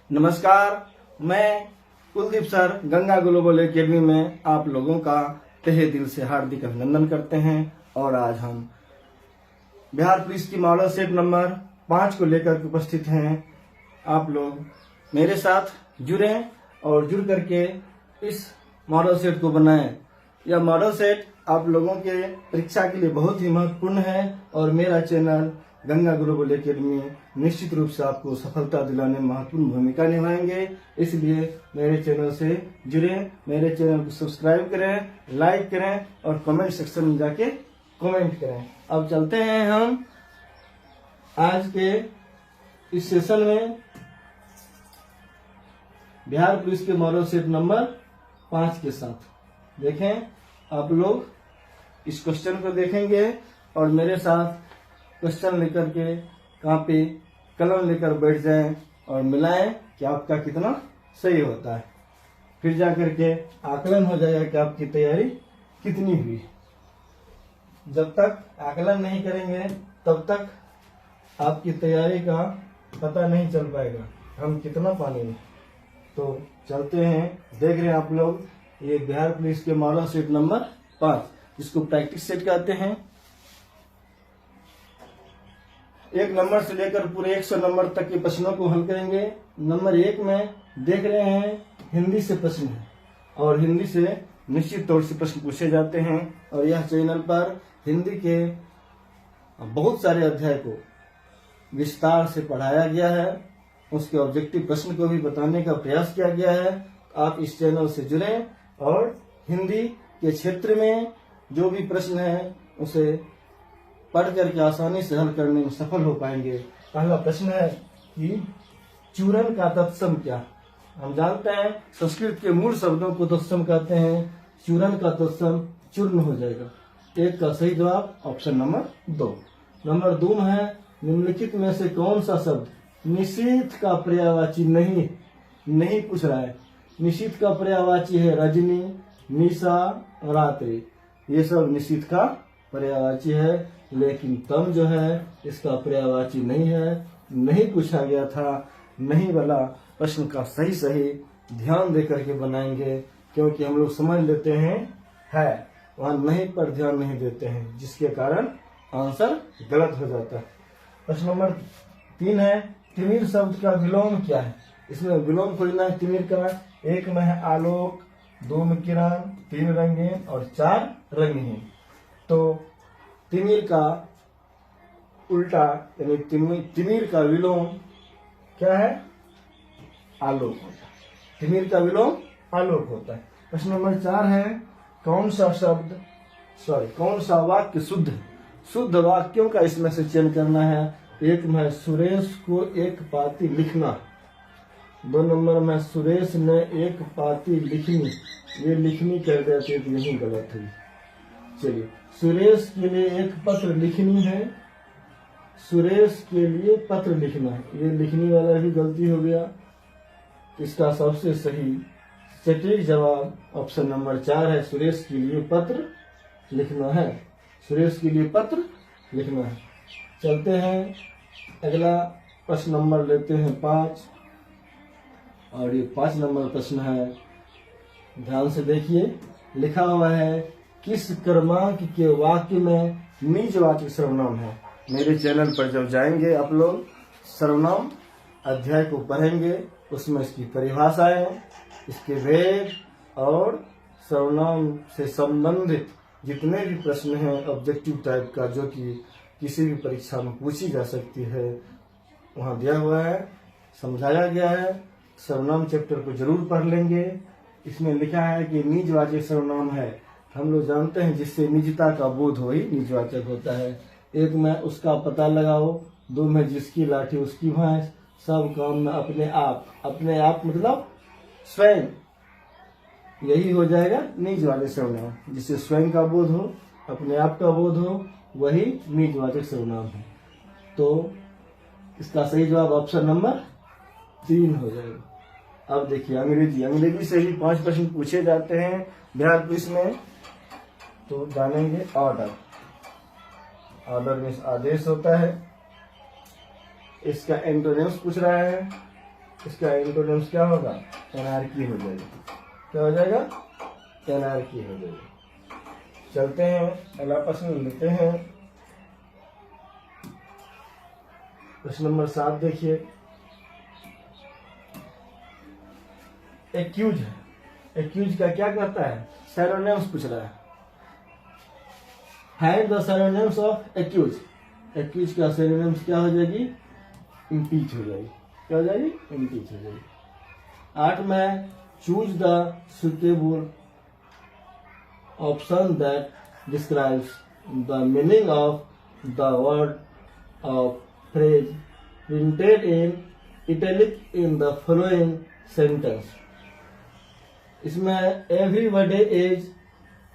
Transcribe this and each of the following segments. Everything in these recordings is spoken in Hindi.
नमस्कार, मैं Kuldeep sir Ganga global academy में आप लोगों का तहे दिल से हार्दिक अभिनंदन करते हैं। और आज हम बिहार पुलिस की मॉडल सेट नंबर 5 को लेकर उपस्थित हैं। आप लोग मेरे साथ जुड़ें और जुड़ करके इस मॉडल सेट को बनाएं। यह मॉडल सेट आप लोगों के परीक्षा के लिए बहुत ही महत्वपूर्ण है और मेरा चैनल गंगा ग्लोबल एकेडमी निश्चित रूप से आपको सफलता दिलाने में महत्वपूर्ण भूमिका निभाएंगे। इसलिए मेरे चैनल से जुड़ें, मेरे चैनल को सब्सक्राइब करें, लाइक करें और कमेंट सेक्शन में जाके कमेंट करें। अब चलते हैं हम आज के इस सेशन में बिहार पुलिस के मॉडल सेट नंबर 5 के साथ। देखें, आप लोग इस क्वेश्चन को देखेंगे और मेरे साथ क्वेश्चन लेकर के कॉपी कलम लेकर बैठ जाएं और मिलाएं कि आपका कितना सही होता है। फिर जाकर के आकलन हो जाएगा कि आपकी तैयारी कितनी हुई। जब तक आकलन नहीं करेंगे तब तक आपकी तैयारी का पता नहीं चल पाएगा हम कितना पानी। तो चलते हैं, देख रहे हैं आप लोग, ये बिहार पुलिस के मॉडल सेट नंबर 5, जिसको प्रैक्टिस सेट कहते हैं। 1 नंबर से लेकर पूरे 100 नंबर तक के प्रश्नों को हल करेंगे। नंबर 1 में देख रहे हैं हिंदी से प्रश्न है और हिंदी से निश्चित तौर से प्रश्न पूछे जाते हैं। और यह चैनल पर हिंदी के बहुत सारे अध्याय को विस्तार से पढ़ाया गया है, उसके ऑब्जेक्टिव प्रश्न को भी बताने का प्रयास किया गया है। आप इस चैनल से जुड़ें और हिंदी के क्षेत्र में जो भी प्रश्न है उसे पढ़ करके आसानी से हल करने में सफल हो पाएंगे। पहला प्रश्न है कि चूरन का तत्सम क्या। हम जानते हैं संस्कृत के मूल शब्दों को तत्सम कहते हैं। चूरन का तत्सम चूर्ण हो जाएगा। 1 का सही जवाब ऑप्शन नंबर 2। नंबर 2 है निम्नलिखित में से कौन सा शब्द निशीथ का पर्यायवाची नहीं पूछ रहा है। निशीथ का पर्यायवाची है रजनी, निशा, रात्रि। ये सब निशीथ का पर्यायवाची है, लेकिन तम जो है इसका पर्यायवाची नहीं है, नहीं पूछा गया था। नहीं वाला प्रश्न का सही ध्यान दे करके बनाएंगे, क्योंकि हम लोग समझ लेते हैं है, वहां नहीं पर ध्यान नहीं देते हैं, जिसके कारण आंसर गलत हो जाता है। प्रश्न नंबर 3 है तिमिर शब्द का विलोम क्या है। इसमें विलोम खोजना है तिमिर का। 1 में है आलोक, 2 में किरण, 3 रंगीन और 4 रंगहीन। तो तिमिर का उल्टा यानी तिमिर का विलोम क्या है? आलोक होता है। तिमिर का विलोम आलोक होता है। प्रश्न नंबर 4 है कौन सा वाक्य शुद्ध वाक्यों का इसमें से चयन करना है। 1 में सुरेश को एक पाती लिखना, 2 नंबर में सुरेश ने एक पाती लिखनी। ये लिखनी कर देते तो यही गलत है। चलिए, सुरेश के लिए एक पत्र लिखनी है, सुरेश के लिए पत्र लिखना है। ये लिखनी वाला भी गलती हो गया। इसका सबसे सटीक जवाब ऑप्शन नंबर 4 है, सुरेश के लिए पत्र लिखना है। सुरेश के लिए पत्र लिखना है। चलते हैं अगला प्रश्न नंबर लेते हैं 5, और ये 5 नंबर प्रश्न है। ध्यान से देखिए, लिखा हुआ है किस क्रमांक के वाक्य में निजवाचक सर्वनाम है। मेरे चैनल पर जब जाएंगे आप लोग सर्वनाम अध्याय को पढ़ेंगे, उसमें इसकी परिभाषाएं, इसके भेद और सर्वनाम से संबंधित जितने भी प्रश्न हैं ऑब्जेक्टिव टाइप का, जो कि किसी भी परीक्षा में पूछी जा सकती है, वहाँ दिया हुआ है, समझाया गया है। सर्वनाम चैप्टर को जरूर पढ़ लेंगे। इसमें लिखा है कि निजवाचक सर्वनाम है, हम लोग जानते हैं जिससे निजता का बोध हो ही निजवाचक होता है। 1 में उसका पता लगाओ, 2 में जिसकी लाठी उसकी भैंस, सब काम में अपने आप मतलब स्वयं, यही हो जाएगा निजवाचक सर्वनाम। जिससे स्वयं का बोध हो, अपने आप का बोध हो, वही निजवाचक सर्वनाम है। तो इसका सही जवाब ऑप्शन नंबर 3 हो जाएगा। अब देखिए अंग्रेजी से भी 5 प्रश्न पूछे जाते हैं बिहार पुलिस में। तो जानेंगे ऑर्डर में आदेश होता है। इसका एंटोनिम्स पूछ रहा है, इसका एंटोनिम्स क्या होगा? एनार्की हो जाएगी। क्या हो जाएगा? एनार्की हो जाएगी। चलते हैं अगला प्रश्न लेते हैं। प्रश्न नंबर 7 देखिए। एक्यूज है, एक्यूज का क्या करता है? सिनोनिम्स पूछ रहा है। Find the synonyms of accuse. Accuse का सिनोनिम्स क्या हो जाएगी? इम्पीच हो जाएगी। क्या हो जाएगी? इम्पीच हो जाएगी। 8 में choose the suitable option that describes the meaning of the word of phrase printed in italic in the following sentence. इसमें everybody is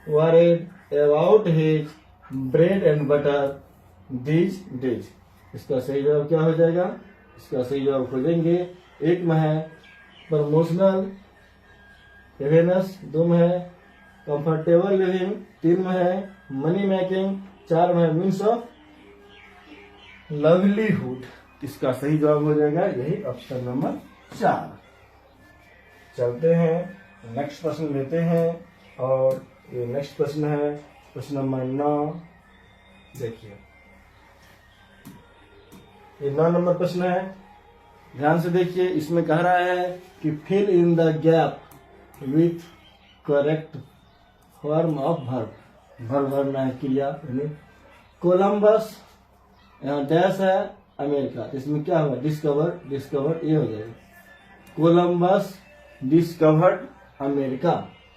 worried about his bread and butter these days. इसका सही जवाब क्या हो जाएगा? इसका सही जवाब खोजेंगे। 1 में है प्रमोशनल हैप्पीनेस, 2 में है कंफर्टेबल लिविंग, 3 में है मनी मेकिंग, 4 में है मीन्स ऑफ लवलीहुड। इसका सही जवाब हो जाएगा यही ऑप्शन नंबर 4। चलते हैं नेक्स्ट प्रश्न लेते हैं और ये नेक्स्ट प्रश्न है प्रश्न नंबर 9। देखिए ये 9 नंबर प्रश्न है, ध्यान से देखिए। इसमें कह रहा है कि fill in the gap with correct form of verb. Verb भरना है, क्रिया। कोलंबस, यहाँ डैश है अमेरिका, इसमें क्या होगा? डिस्कवर, डिस्कवर ये हो जाएगा। कोलंबस डिस्कवर्ड अमेरिका,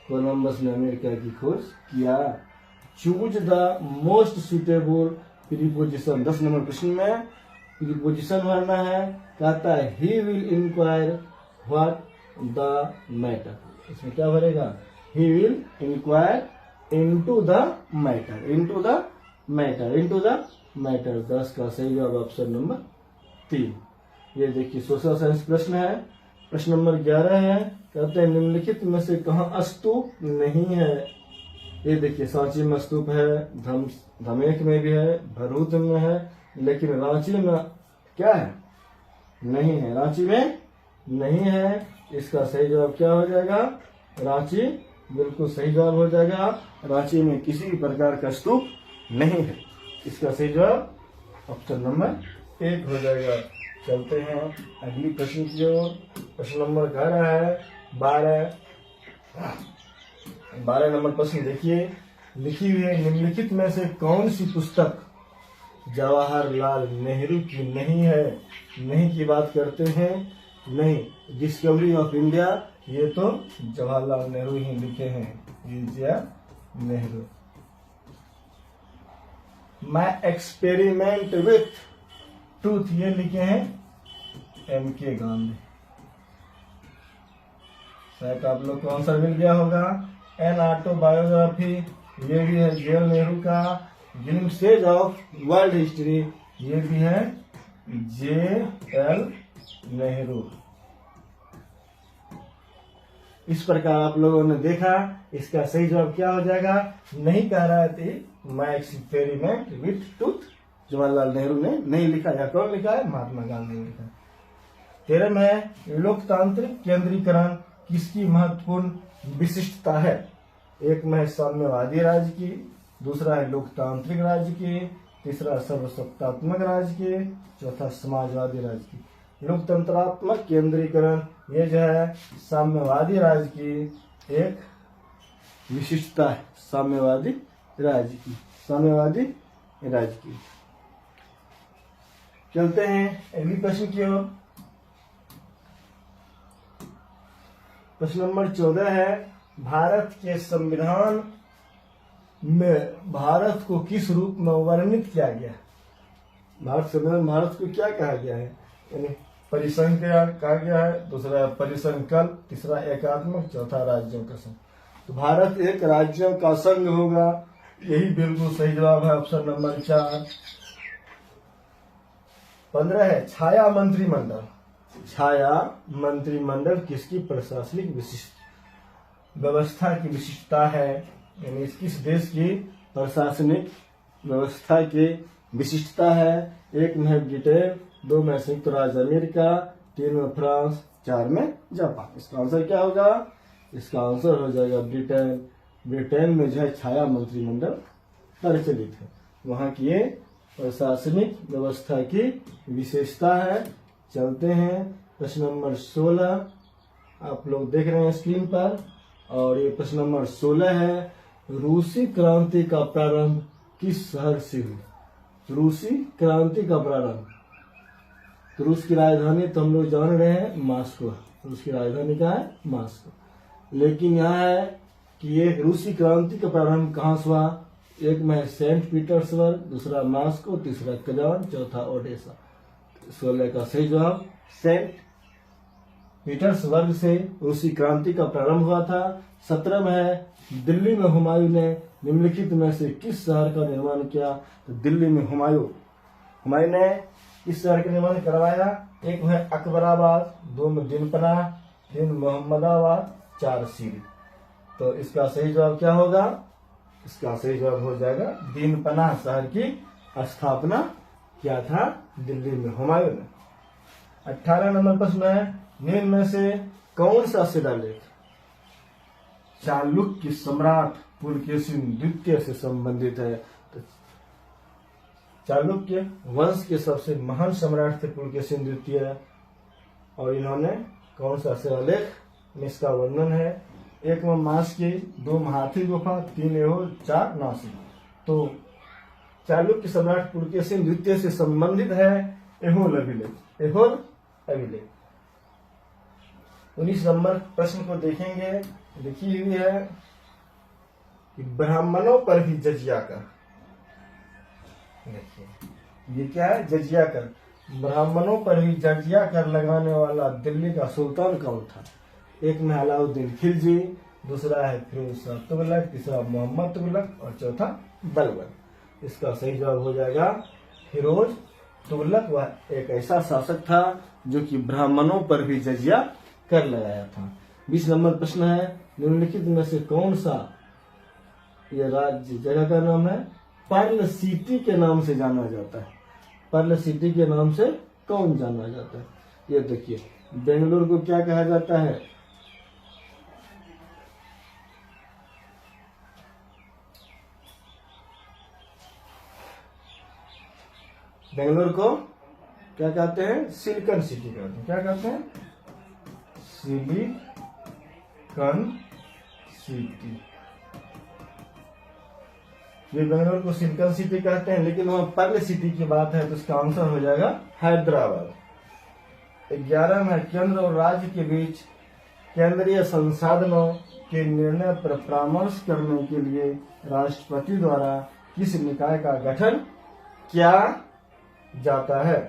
कोलंबस ने अमेरिका की खोज किया। Choose the most suitable preposition. 10 number प्रश्न में प्रीपोजिशन भरना है। कहता है he will inquire what the matter. इसमें क्या भरेगा? He will inquire into the matter, into the matter, into the matter. 10 का सही जवाब ऑप्शन नंबर 3। ये देखिए सोशल साइंस प्रश्न है। प्रश्न नंबर 11 है, कहते हैं निम्नलिखित में से कहाँ स्तूप नहीं है? ये देखिए सांची में स्तूप है, धमेख में भी है, भरूच में है, लेकिन रांची में क्या है? नहीं है। रांची में नहीं है। इसका सही जवाब क्या हो जाएगा? रांची बिल्कुल सही जवाब हो जाएगा। रांची में किसी भी प्रकार का स्तूप नहीं है। इसका सही जवाब ऑप्शन नंबर 1 हो जाएगा। चलते हैं अगली प्रश्न की ओर। प्रश्न नंबर 11 है 12 नंबर प्रश्न देखिए। लिखी हुई है निम्नलिखित में से कौन सी पुस्तक जवाहरलाल नेहरू की नहीं है? नहीं की बात करते हैं। नहीं, डिस्कवरी ऑफ इंडिया, ये तो जवाहरलाल नेहरू ही लिखे हैं। Nehru. My experiment with truth, ये लिखे हैं MK गांधी। शायद आप लोग को आंसर मिल गया होगा। एन ऑटोबायोग्राफी, ये भी है JL नेहरू का। ग्लिम्सेज ऑफ वर्ल्ड हिस्ट्री, ये भी है JL नेहरू। इस प्रकार आप लोगों ने देखा। इसका सही जवाब क्या हो जाएगा? नहीं कह रहा थी my experiment with truth, Jawaharlal Nehru ने नहीं लिखा। या कौन लिखा है? महात्मा गांधी ने लिखा। 13 में लोकतांत्रिक केंद्रीकरण किसकी महत्वपूर्ण विशिष्टता है? 1 में साम्यवादी राज्य की, दूसरा है लोकतांत्रिक राज्य की, तीसरा सर्वसत्तात्मक राज्य की, चौथा समाजवादी राज्य की। लोकतंत्रात्मक केंद्रीकरण ये जो है साम्यवादी राज्य की एक विशिष्टता है। साम्यवादी राज्य की, साम्यवादी राज्य की। चलते हैं अगली प्रश्न की ओर। प्रश्न नंबर 14 है, भारत के संविधान में भारत को किस रूप में वर्णित किया गया? भारत संविधान भारत को क्या कहा गया है? यानी परिसंघ कहा गया है, दूसरा परिसंकल्प, तीसरा एकात्मक, चौथा राज्यों का संघ। तो भारत एक राज्यों का संघ होगा, यही बिल्कुल सही जवाब है ऑप्शन नंबर 4। 15 है छाया मंत्रिमंडल। छाया मंत्रिमंडल किसकी प्रशासनिक विशिष्ट व्यवस्था की विशिष्टता है? यानी किस देश की प्रशासनिक व्यवस्था की विशिष्टता है? 1 में ब्रिटेन, 2 में संयुक्त राज्य अमेरिका, 3 में फ्रांस, 4 में जापान। इसका आंसर क्या होगा? इसका आंसर हो जाएगा ब्रिटेन। ब्रिटेन में जो है छाया मंत्रिमंडल प्रचलित है। वहां की ये प्रशासनिक व्यवस्था की विशेषता है। चलते हैं प्रश्न नंबर 16, आप लोग देख रहे हैं स्क्रीन पर, और ये प्रश्न नंबर 16 है, रूसी क्रांति का प्रारंभ किस शहर से हुआ? रूसी क्रांति का प्रारंभ, तो रूस की राजधानी तो हम लोग जान रहे हैं मास्को। रूस की राजधानी क्या है? मास्को। लेकिन यहाँ है कि ये रूसी क्रांति का प्रारंभ कहाँ से हुआ? एक में सेंट पीटर्सबर्ग, दूसरा मास्को, तीसरा कजान, चौथा ओडेसा। 16 का सही जवाब सेंट पीटर्सबर्ग से रूसी क्रांति का प्रारंभ हुआ था। 17 में है, दिल्ली में हुमायूं ने निम्नलिखित में से किस शहर का निर्माण किया? तो दिल्ली में हुमायूं ने किस शहर का निर्माण करवाया? एक है अकबराबाद, 2 में दिनपना, 3 मोहम्मदाबाद, 4 सीरी। तो इसका सही जवाब क्या होगा? इसका सही जवाब हो जाएगा दिनपना शहर की स्थापना किया था दिल्ली में हुमायूं ने। 18 नंबर प्रश्न है, निम्न में से कौन सा शिलालेख चालुक्य सम्राट पुलकेशिन द्वितीय से संबंधित है? तो चालुक्य वंश के सबसे महान सम्राट थे पुलकेशिन द्वितीय, और इन्होंने कौन सा शिलालेख में इसका वर्णन है? 1 में मास्की, 2 में हाथी गुफा, 3 एहोल, 4 नासिक। तो चालुक्य सम्राट पुलकेशिन द्वितीय से संबंधित है एहोल अभिलेख। एहोल अभिलेख। 19 नंबर प्रश्न को देखेंगे, लिखी हुई है कि ब्राह्मणों पर भी जजिया कर। देखिए ये क्या है? जजिया कर। ब्राह्मणों पर भी जजिया कर लगाने वाला दिल्ली का सुल्तान कौन था? एक में अलाउद्दीन खिलजी, दूसरा है फिरोज शाह तुगलक, तीसरा मोहम्मद तुगलक, और चौथा बलबन। इसका सही जवाब हो जाएगा फिरोज तुगलक। वह एक ऐसा शासक था जो कि ब्राह्मणों पर भी जजिया कर लगाया था। 20 नंबर प्रश्न है, निम्नलिखित में से कौन सा ये राज्य जगह का नाम है पर्ल सिटी के नाम से जाना जाता है? पर्ल सिटी के नाम से कौन जाना जाता है? ये देखिए, बेंगलुरु को क्या कहा जाता है? बेंगलुरु को क्या कहते हैं? सिलिकन सिटी कहते हैं। क्या कहते हैं? Silicon city. ये बेंगलुरु को सिलिकन सिटी कहते हैं, लेकिन वहां पर्ल सिटी की बात है तो इसका आंसर हो जाएगा हैदराबाद। 11 में केंद्र और राज्य के बीच केंद्रीय संसाधनों के निर्णय पर परामर्श करने के लिए राष्ट्रपति द्वारा किस निकाय का गठन किया जाता है?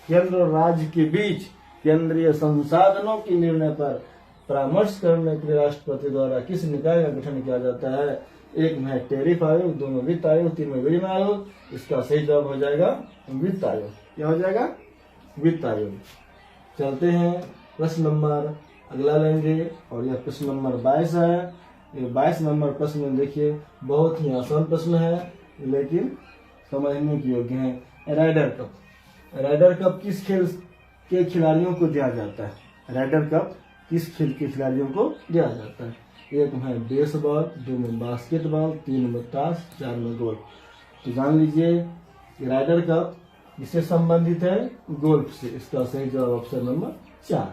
केंद्र और राज्य के बीच केंद्रीय संसाधनों के निर्णय पर परामर्श करने के लिए राष्ट्रपति द्वारा किस निकाय का गठन किया जाता है? 1 में टैरिफ आयोग, 2 में वित्त आयोग, 3 में विनिमय आयोग। इसका सही जवाब हो जाएगा वित्त आयोग। क्या हो जाएगा? वित्त आयोग। चलते हैं प्रश्न नंबर अगला लेंगे, और यह प्रश्न नंबर 22 है। ये 22 नंबर प्रश्न देखिए, बहुत ही आसान प्रश्न है लेकिन समझने के योग्य है। Rider cup. राइडर कप किस खेल के खिलाड़ियों को दिया जाता है? राइडर कप किस खेल के खिलाड़ियों को दिया जाता है? 1 में बेसबॉल, 2 में बास्केटबॉल, 3 में ताश, 4 में गोल्फ। तो जान लीजिए राइडर कप इससे संबंधित है गोल्फ से। इसका सही जवाब ऑप्शन नंबर 4।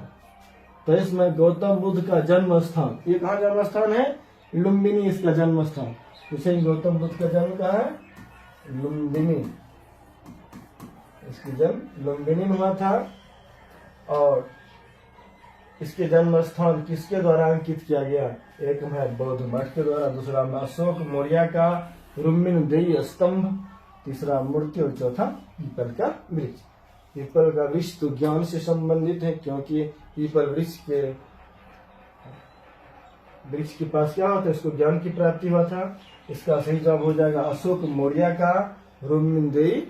तो इसमें गौतम बुद्ध का जन्म स्थान, ये कहाँ जन्म स्थान है? लुम्बिनी इसका जन्म स्थान। पूछेंगे गौतम बुद्ध का जन्म कहाँ है? लुम्बिनी। इसकी जन्म लुम्बिनी में हुआ था, और इसके जन्म स्थान किसके द्वारा अंकित किया गया? 1 में बौद्ध मठ के द्वारा, दूसरा में अशोक मौर्य का रुक्मिणीदेयी स्तंभ, तीसरा मूर्ति, और चौथा पीपल का वृक्ष। पीपल का वृक्ष तो ज्ञान से संबंधित है, क्योंकि पीपल वृक्ष के पास क्या होता है? इसको ज्ञान की प्राप्ति हुआ था। इसका सही जवाब हो जाएगा अशोक मौर्य का रुक्मिणीदेयी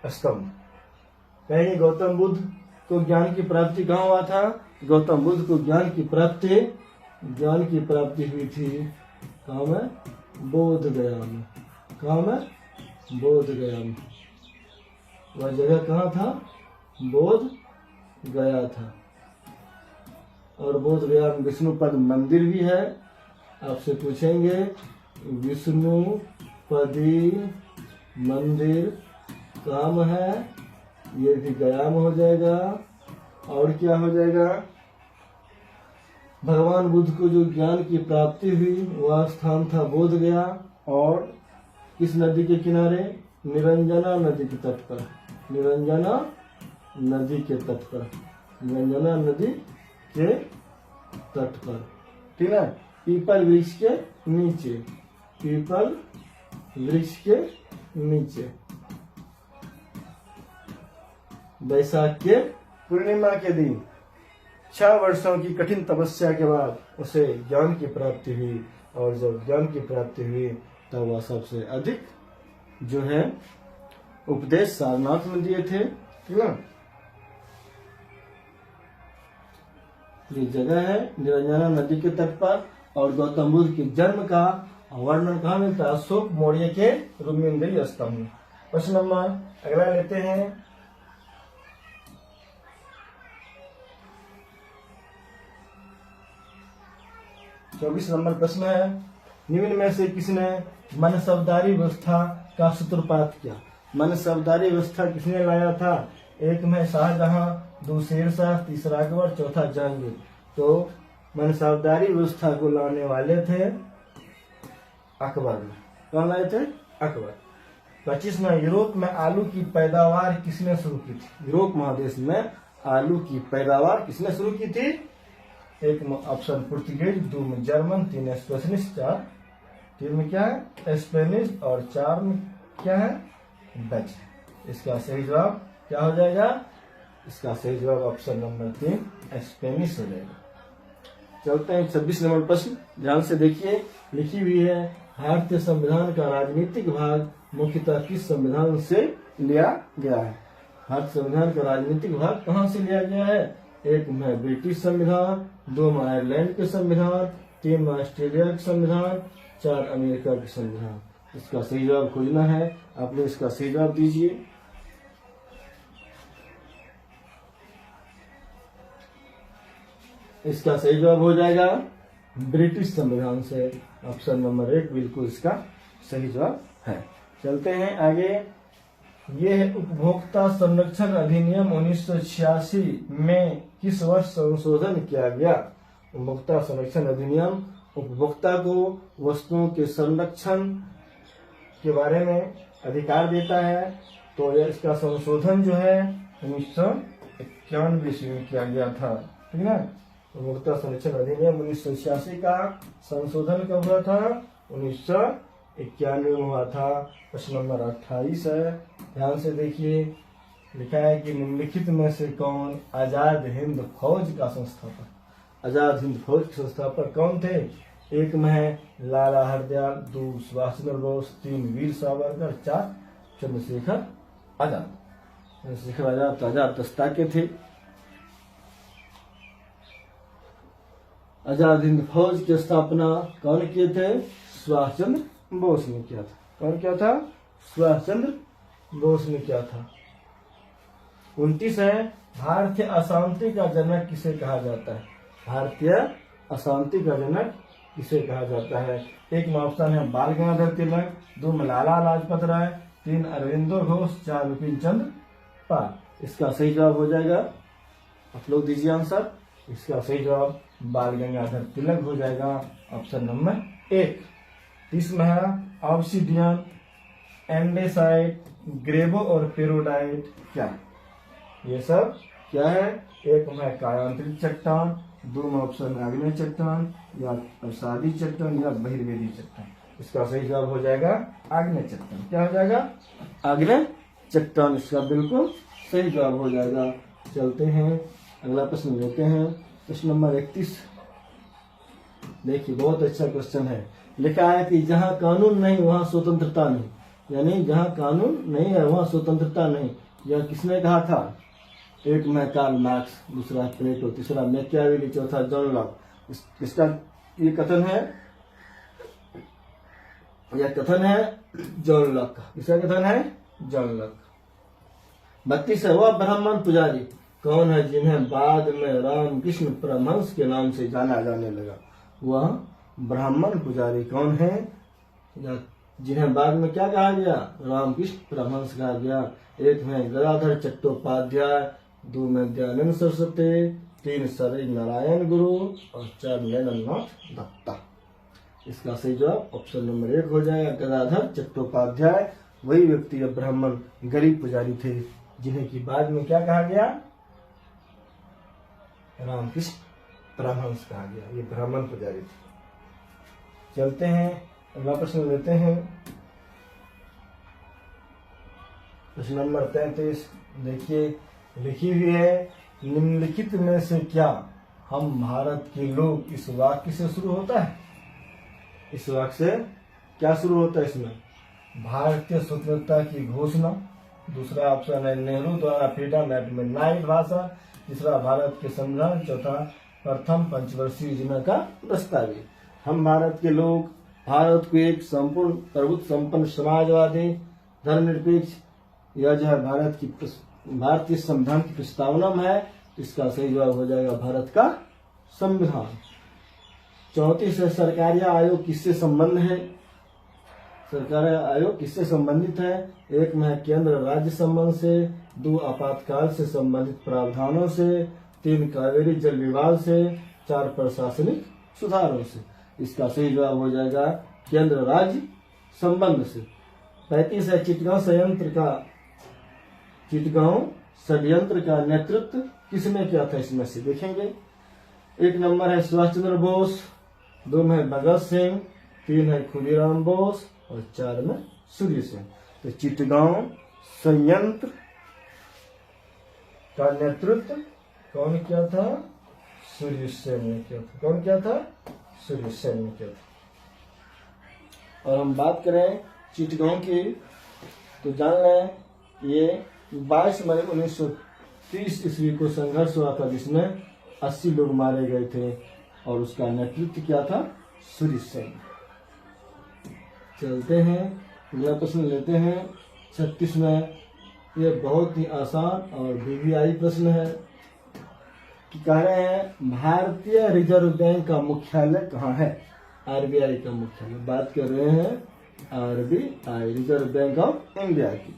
स्तंभ। कहेंगे गौतम बुद्ध को ज्ञान की प्राप्ति कहाँ हुआ था? गौतम बुद्ध को ज्ञान की प्राप्ति हुई थी कहाँ में? बोध गया में। कहाँ में? बोध गया में। वह जगह कहाँ था? बोध गया था। और बोध गया में विष्णुपद मंदिर भी है। आपसे पूछेंगे विष्णुपदी मंदिर कहाँ में है, ये भी गया में हो जाएगा। और क्या हो जाएगा, भगवान बुद्ध को जो ज्ञान की प्राप्ति हुई वह स्थान था बोध गया। और किस नदी के किनारे, निरंजना नदी के तट पर, निरंजना नदी के तट पर, निरंजना नदी के तट पर, ठीक है। पीपल वृक्ष के नीचे, पीपल वृक्ष के नीचे, बैसाख के पूर्णिमा के दिन 6 वर्षों की कठिन तपस्या के बाद उसे ज्ञान की प्राप्ति हुई। और जब ज्ञान की प्राप्ति हुई तब वह सबसे अधिक जो है उपदेश सारनाथ में दिए थे, ठीक है। ये जगह है निरंजना नदी के तट पर। और गौतम बुद्ध के जन्म का वर्णन कहाँ मिलता है, अशोक मौर्य के रुक्मिणी स्तंभ में। प्रश्न नंबर अगला लेते हैं। चौबीस नंबर प्रश्न है, निम्न में से किसने मनसबदारी व्यवस्था का सूत्रपात किया। मनसबदारी व्यवस्था किसने लाया था, एक में शाहजहां, दूसरा शेरशाह, तीसरा अकबर, चौथा जहांगीर। तो मनसबदारी व्यवस्था को लाने वाले थे अकबर में। कौन लाए थे, अकबर। 25 में यूरोप में आलू की पैदावार किसने शुरू की थी। यूरोप महादेश में आलू की पैदावार किसने शुरू की थी, एक में ऑप्शन पुर्तगीज, 2 में जर्मन, 3 में स्पेनिश, 4 3 में क्या है स्पेनिश, और 4 में क्या है डच। इसका सही जवाब क्या हो जाएगा, इसका सही जवाब ऑप्शन नंबर 3 स्पेनिश हो जाएगा। चलते हैं 26 नंबर प्रश्न, ध्यान से देखिए। लिखी हुई है, भारतीय संविधान का राजनीतिक भाग मुख्यतः किस संविधान से लिया गया है। भारतीय संविधान का राजनीतिक भाग कहाँ से लिया गया है, एक में ब्रिटिश संविधान, 2 में आयरलैंड के संविधान, 3 में ऑस्ट्रेलिया के संविधान, 4 अमेरिका के संविधान। इसका सही जवाब खोजना है, आप लोग इसका सही जवाब दीजिए। इसका सही जवाब हो जाएगा ब्रिटिश संविधान से। ऑप्शन नंबर 1 बिल्कुल इसका सही जवाब है। चलते हैं आगे। ये है उपभोक्ता संरक्षण अधिनियम 1986 में किस वर्ष संशोधन किया गया। उपभोक्ता संरक्षण अधिनियम उपभोक्ता को वस्तुओं के संरक्षण के बारे में अधिकार देता है। तो यह इसका संशोधन जो है 1991 ईस्वी में किया गया था, ठीक है। उपभोक्ता संरक्षण अधिनियम 1986 का संशोधन कब हुआ था, 1991 में हुआ था। प्रश्न नंबर 28 है, ध्यान से देखिए। लिखा है कि निम्नलिखित में से कौन आजाद हिंद फौज का संस्थापक, आजाद हिंद फौज के संस्थापक कौन थे। एक में है लाला हरदयाल, 2 सुभाष चंद्र बोस, 3 वीर सावरकर, 4 चंद्रशेखर आजाद। चंद्रशेखर आजाद तो आजाद दस्ता के थे। आजाद हिंद फौज की स्थापना कौन किए थे, सुभाष चंद्र बोस ने किया था। कौन किया था, सुभाष चंद्र बोस ने किया था। 29 है, भारतीय अशांति का जनक किसे कहा जाता है। भारतीय अशांति का जनक किसे कहा जाता है। एक में ऑप्शन है बाल गंगाधर तिलक, 2 में लाला लाजपत राय, 3 अरविंदो घोष, 4 विपिन चंद्र पाल। इसका सही जवाब हो जाएगा, आप लोग दीजिए आंसर। इसका सही जवाब बाल गंगाधर तिलक हो जाएगा, ऑप्शन नंबर 1। 30 में है ऑब्सिडियन, एंडेसाइट, ग्रेवो और पेरोडाइट क्या, ये सब क्या है। एक में कायांतरित चट्टान, 2 में ऑप्शन आग्नेय चट्टान, या अवसादी चट्टान, या बहिर्वेदी चट्टान। इसका सही जवाब हो जाएगा आग्नेय चट्टान। क्या हो जाएगा, आग्नेय चट्टान। इसका बिल्कुल सही जवाब हो जाएगा। चलते हैं अगला प्रश्न लेते हैं। प्रश्न नंबर 31 देखिए, बहुत अच्छा क्वेश्चन है। लिखा है कि जहां कानून नहीं वहां स्वतंत्रता नहीं, यानी जहां कानून नहीं है वहां स्वतंत्रता नहीं। यह किसने कहा था। एक में कार्ल मार्क्स, दूसरा प्लेटो, तीसरा मैकियावेली, चौथा जॉन लॉक। इसका ये कथन है, यह कथन है जॉन लॉक का। इसका कथन है जॉन लॉक। 32 है, वह ब्राह्मण पुजारी कौन है जिन्हें बाद में रामकृष्ण परमहंस के नाम से जाना जाने लगा? वह ब्राह्मण पुजारी कौन है, या जिन्हें बाद में क्या कहा गया? रामकृष्ण परमहंस कहा गया। एक में गदाधर चट्टोपाध्याय, 2 में दयानंद सरस्वती, 3 सर नारायण गुरु और 4 नरेंद्रनाथ दत्ता। इसका सही जवाब ऑप्शन नंबर 1 हो जाएगा, गदाधर चट्टोपाध्याय। वही व्यक्ति ब्राह्मण गरीब पुजारी थे जिन्हें की बाद में क्या कहा गया? रामकृष्ण परमहंस कहा गया। ये ब्राह्मण पुजारी थे। चलते हैं, अगला प्रश्न लेते हैं। प्रश्न नंबर 33 देखिए, लिखी हुई है, निम्नलिखित में से क्या हम भारत के लोग, इस वाक्य से शुरू होता है। इस वाक्य से क्या शुरू होता है? इसमें भारतीय स्वतंत्रता की घोषणा, दूसरा ऑप्शन है नेहरू द्वारा फ्रीडम एक्ट में नाइट भाषा, तीसरा भारत के संविधान, चौथा प्रथम पंचवर्षीय योजना का दस्तावेज। हम भारत के लोग भारत को एक संपूर्ण प्रभुत्व संपन्न समाजवादी धर्मनिरपेक्ष, यह जो है भारतीय संविधान की प्रस्तावना में है। इसका सही जवाब हो जाएगा भारत का संविधान। 34 है, सरकारी आयोग किससे संबंध है? सरकारी आयोग किससे संबंधित है? 1 में है केंद्र राज्य संबंध से, 2 आपातकाल से संबंधित प्रावधानों से, 3 कावेरी जल विवाद से, 4 प्रशासनिक सुधारों से। इसका सही जवाब हो जाएगा केंद्र राज्य संबंध से। 35 है, चिटगांव षड्यंत्र का नेतृत्व किसने किया था? इसमें से देखेंगे। 1 नंबर है सुभाष चंद्र बोस, 2 में भगत सिंह, 3 है खुदीराम बोस और 4 में सूर्य सेन। तो चिटगांव संयंत्र का नेतृत्व कौन किया था? सूर्य सेन ने किया था। कौन किया था? सूर्य सेन ने किया था। और हम बात करें चिटगांव की, तो जान लें ये 22 मई 1930 ईस्वी को संघर्ष हुआ था जिसमें 80 लोग मारे गए थे और उसका नेतृत्व किया था सूर्य सेन। चलते हैं, अगला प्रश्न लेते हैं 36 में। ये बहुत ही आसान और वीवीआई प्रश्न है कि कह रहे हैं भारतीय रिजर्व बैंक का मुख्यालय कहाँ है? आरबीआई का मुख्यालय, बात कर रहे हैं RBI, reserve bank of India की।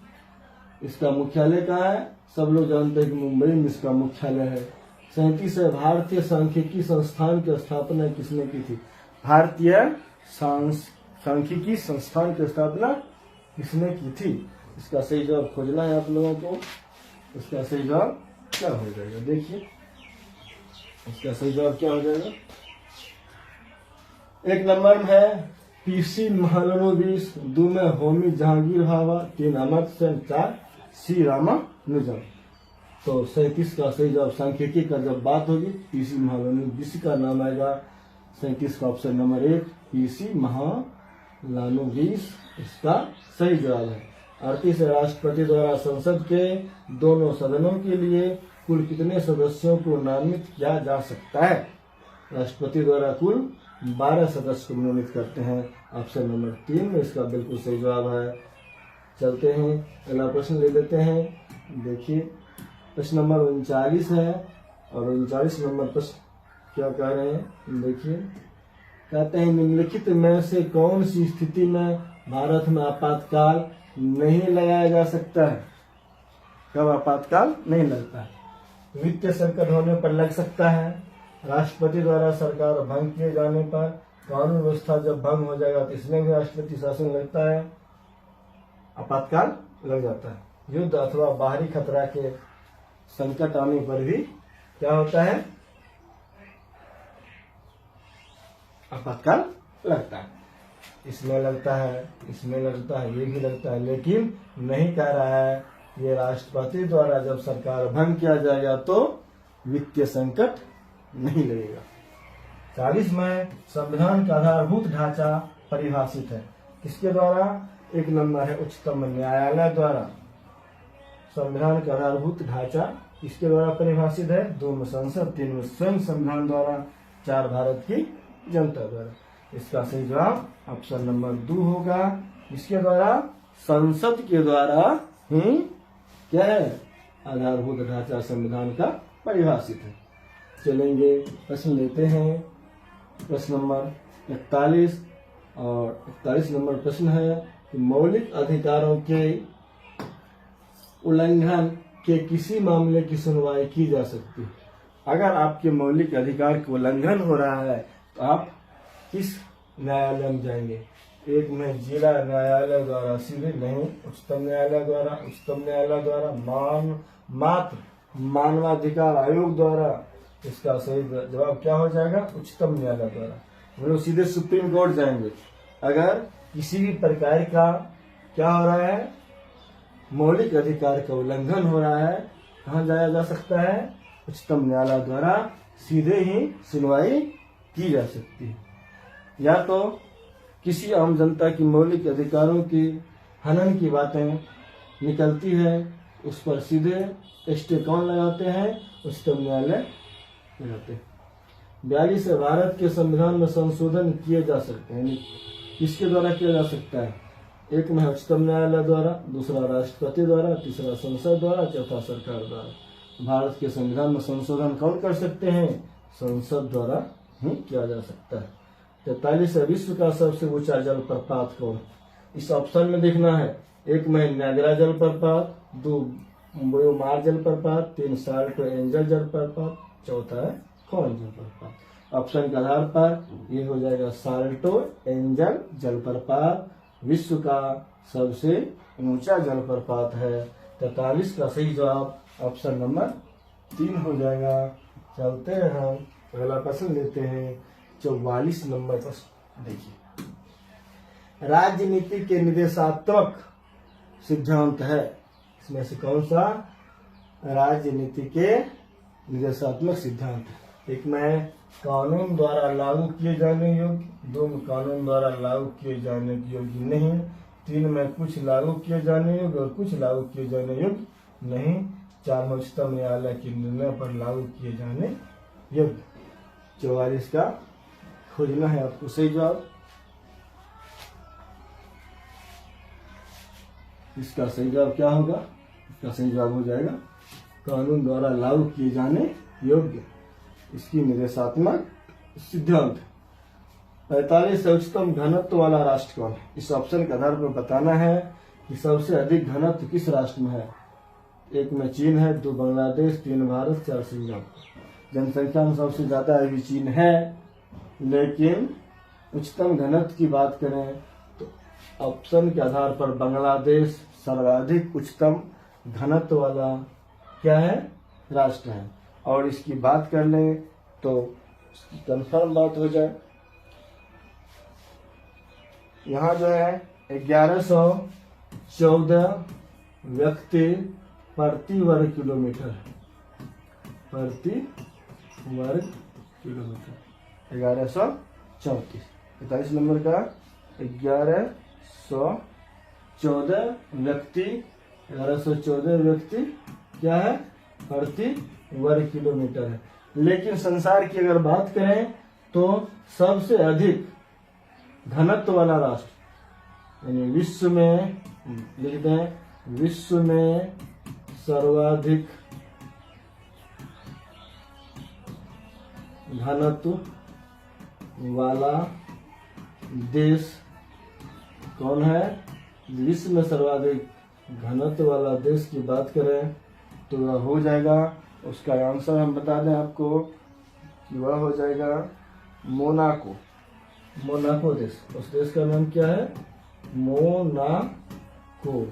इसका मुख्यालय कहाँ है? सब लोग जानते हैं कि मुंबई में इसका मुख्यालय है। 37 है, भारतीय सांख्यिकी संस्थान की स्थापना किसने की थी? भारतीय सांख्यिकी संस्थान की स्थापना किसने की थी? इसका सही जवाब खोजना है आप लोगों को। इसका सही जवाब क्या हो जाएगा? देखिए इसका सही जवाब क्या हो जाएगा। 1 नंबर में है पीसी महालनोबिस, 2 में होमी जहांगीर भाभा, 3 अमर्त्य सेन, 4 सी रामानुजम। तो 37 का सही जवाब सांख्यिकी का जब बात होगी पीसी महालनोबिस का नाम आएगा। 37 का ऑप्शन नंबर 1 पीसी महालनोबिस इसका सही जवाब है। 38 राष्ट्रपति द्वारा संसद के दोनों सदनों के लिए कुल कितने सदस्यों को नामित किया जा सकता है? राष्ट्रपति द्वारा कुल 12 सदस्य को मनोनीत करते हैं। ऑप्शन नंबर 3 में इसका बिल्कुल सही जवाब है। चलते हैं, अगला प्रश्न ले लेते हैं। देखिए प्रश्न नंबर 39 है और 39 नंबर प्रश्न क्या कह रहे हैं? देखिए कहते हैं निम्नलिखित में से कौन सी स्थिति में भारत में आपातकाल नहीं लगाया जा सकता है? कब आपातकाल नहीं लगता है? वित्तीय संकट होने पर लग सकता है, राष्ट्रपति द्वारा सरकार भंग किए जाने पर, कानून व्यवस्था जब भंग हो जाएगा तो इसमें भी राष्ट्रपति शासन लगता है, आपातकाल लग जाता है। युद्ध अथवा बाहरी खतरा के संकट आने पर भी क्या होता है? आपातकाल लगता है। इसमें लगता है, इसमें लगता है, ये भी लगता है, लेकिन नहीं कह रहा है ये राष्ट्रपति द्वारा जब सरकार भंग किया जाएगा तो वित्तीय संकट नहीं लगेगा। 40 में संविधान का आधारभूत ढांचा परिभाषित है किसके द्वारा? 1 नंबर है उच्चतम न्यायालय द्वारा। संविधान का आधारभूत ढांचा इसके द्वारा परिभाषित है। 2 में संसद, 3 में स्वयं संविधान द्वारा, 4 भारत की जनता द्वारा। इसका सही जवाब ऑप्शन नंबर 2 होगा। इसके द्वारा संसद के द्वारा ही क्या है? आधारभूत ढांचा संविधान का परिभाषित है। चलेंगे प्रश्न लेते हैं। प्रश्न नंबर 41 और 41 नंबर प्रश्न है कि मौलिक अधिकारों के उल्लंघन के किसी मामले की सुनवाई की जा सकती है। अगर आपके मौलिक अधिकार का उल्लंघन हो रहा है तो आप किस न्यायालय में जाएंगे? एक में जिला न्यायालय द्वारा, सीधे नहीं, उच्चतम न्यायालय द्वारा, उच्चतम न्यायालय द्वारा, मात्र मानवाधिकार आयोग द्वारा। इसका सही जवाब क्या हो जाएगा? उच्चतम न्यायालय द्वारा। हम लोग सीधे सुप्रीम कोर्ट जाएंगे। अगर किसी भी प्रकार का क्या हो रहा है, मौलिक अधिकार का उल्लंघन हो रहा है, कहाँ जाया जा सकता है? उच्चतम न्यायालय द्वारा सीधे ही सुनवाई की जा सकती है। या तो किसी आम जनता की मौलिक अधिकारों की हनन की बातें निकलती है, उस पर सीधे स्टे कौन लगाते हैं? उच्चतम न्यायालय लगाते हैं। 42 से भारत के संविधान में संशोधन किए जा सकते हैं। किसके द्वारा किया जा सकता है? एक में उच्चतम न्यायालय द्वारा, दूसरा राष्ट्रपति द्वारा, तीसरा संसद द्वारा, चौथा सरकार द्वारा। भारत के संविधान में संशोधन कौन कर सकते हैं? संसद द्वारा ही किया जा सकता है। 43 विश्व का सबसे ऊंचा जलप्रपात कौन? इस ऑप्शन में देखना है। एक में नायग्रा जलप्रपात, 2 बोयोमार जलप्रपात, 3 साल्टो एंजल जलप्रपात, चौथा है कौन जलप्रपात। ऑप्शन के आधार पर ये हो जाएगा साल्टो एंजल जलप्रपात विश्व का सबसे ऊंचा जलप्रपात है। 43 का सही जवाब ऑप्शन नंबर 3 हो जाएगा। चलते हैं हम पहला प्रश्न लेते हैं। 44 नंबर प्रश्न देखिए, राजनीति के निर्देशात्मक सिद्धांत है। इसमें से कौन सा राजनीति के निर्देशात्मक सिद्धांत? एक में कानून द्वारा लागू किए जाने योग्य, 2 में कानून द्वारा लागू किए जाने योग्य नहीं, 3 में कुछ लागू किए जाने योग्य और कुछ लागू किए जाने योग्य नहीं, 4 में उच्चतम न्यायालय के निर्णय पर लागू किए जाने योग्य। 44 का खोजना है आपको सही जवाब। इसका सही जवाब क्या होगा? इसका सही जवाब हो जाएगा कानून द्वारा लागू किए जाने योग्य। इसकी निर्देशात्मक सिद्धांत। 45 से उच्चतम घनत्व वाला राष्ट्र कौन है? इस ऑप्शन के आधार पर बताना है कि सबसे अधिक घनत्व किस राष्ट्र में है। एक में चीन है, 2 बांग्लादेश, 3 भारत, 4 सिंगापुर। जनसंख्या में सबसे ज्यादा अभी चीन है, लेकिन उच्चतम घनत्व की बात करें तो ऑप्शन के आधार पर बांग्लादेश सर्वाधिक उच्चतम घनत्व वाला क्या है? राष्ट्र है। और इसकी बात कर लें तो कंफर्म बात हो जाए, यहाँ जो है 1114 व्यक्ति प्रति वर्ग किलोमीटर है। प्रति वर्ग किलोमीटर 1134। 45 नंबर का 1114 व्यक्ति, 1114 व्यक्ति क्या है? प्रति वर्ग किलोमीटर है। लेकिन संसार की अगर बात करें तो सबसे अधिक घनत्व वाला राष्ट्र, यानी विश्व में लिख दें, विश्व में सर्वाधिक घनत्व वाला देश कौन है? विश्व में सर्वाधिक घनत्व वाला देश की बात करें तो वह हो जाएगा, उसका आंसर हम बता दें आपको कि वह हो जाएगा मोनाको। मोनाको देश, उस देश का नाम क्या है? मोनाको।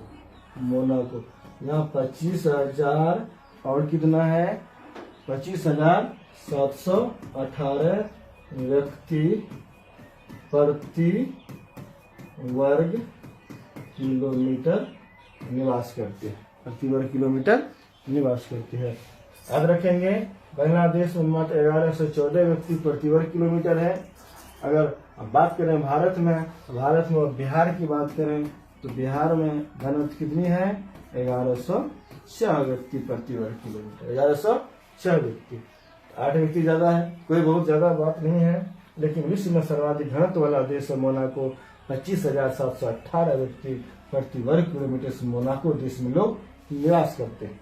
मोनाको। यहाँ 25,000 और कितना है? 25,718 व्यक्ति प्रति वर्ग किलोमीटर निवास करते हैं। प्रति वर्ग किलोमीटर निवास करते हैं। याद रखेंगे, बांग्लादेश में मात्र 1114 व्यक्ति प्रति वर्ग किलोमीटर है। अगर अब बात करें भारत में, भारत में बिहार की बात करें तो बिहार में घनत्व कितनी है? 1106 व्यक्ति प्रति वर्ग किलोमीटर। 1106 व्यक्ति, 8 व्यक्ति ज्यादा है, कोई बहुत ज्यादा बात नहीं है। लेकिन विश्व में सर्वाधिक घनत्व वाला देश है मोनाको। 25,718 व्यक्ति प्रति वर्ग किलोमीटर से मोनाको देश में लोग निवास करते हैं।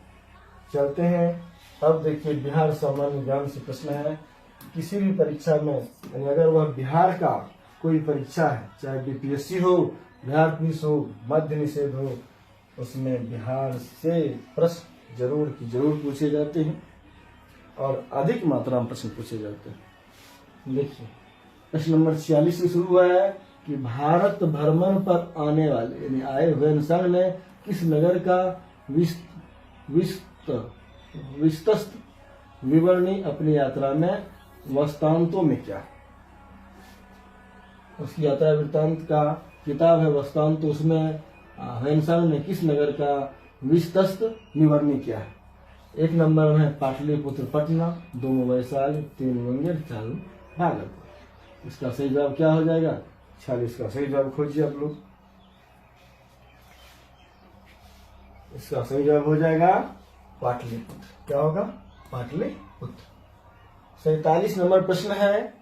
चलते हैं। अब देखिए बिहार सामान्य ज्ञान से प्रश्न है। किसी भी परीक्षा में यानी अगर वह बिहार का कोई परीक्षा है, चाहे बीपीएससी हो, बिहार पुलिस हो, मद्य निषेध हो, उसमें बिहार से प्रश्न जरूर की जरूर पूछे जाते हैं और अधिक मात्रा में प्रश्न पूछे जाते हैं। देखिए प्रश्न नंबर 46 से शुरू हुआ है कि भारत भ्रमण पर आने वाले यानी आए हुए इंसान ने किस नगर का विस्तृत विवरणी अपनी यात्रा में वृत्तांतों में क्या। उसकी यात्रा वृत्तांत का किताब है वृत्तांत, तो उसमें इंसान ने किस नगर का विस्तृत विवरणी किया है। 1 नंबर में पाटलिपुत्र पटना, 2 में वैशाली, 3 मुंगेर, 4 भागलपुर। इसका सही जवाब क्या हो जाएगा? 46 का सही जवाब खोजिए आप लोग। इसका सही जवाब हो जाएगा पाटलिपुत्र। क्या होगा? पाटलिपुत्र। 47 नंबर प्रश्न है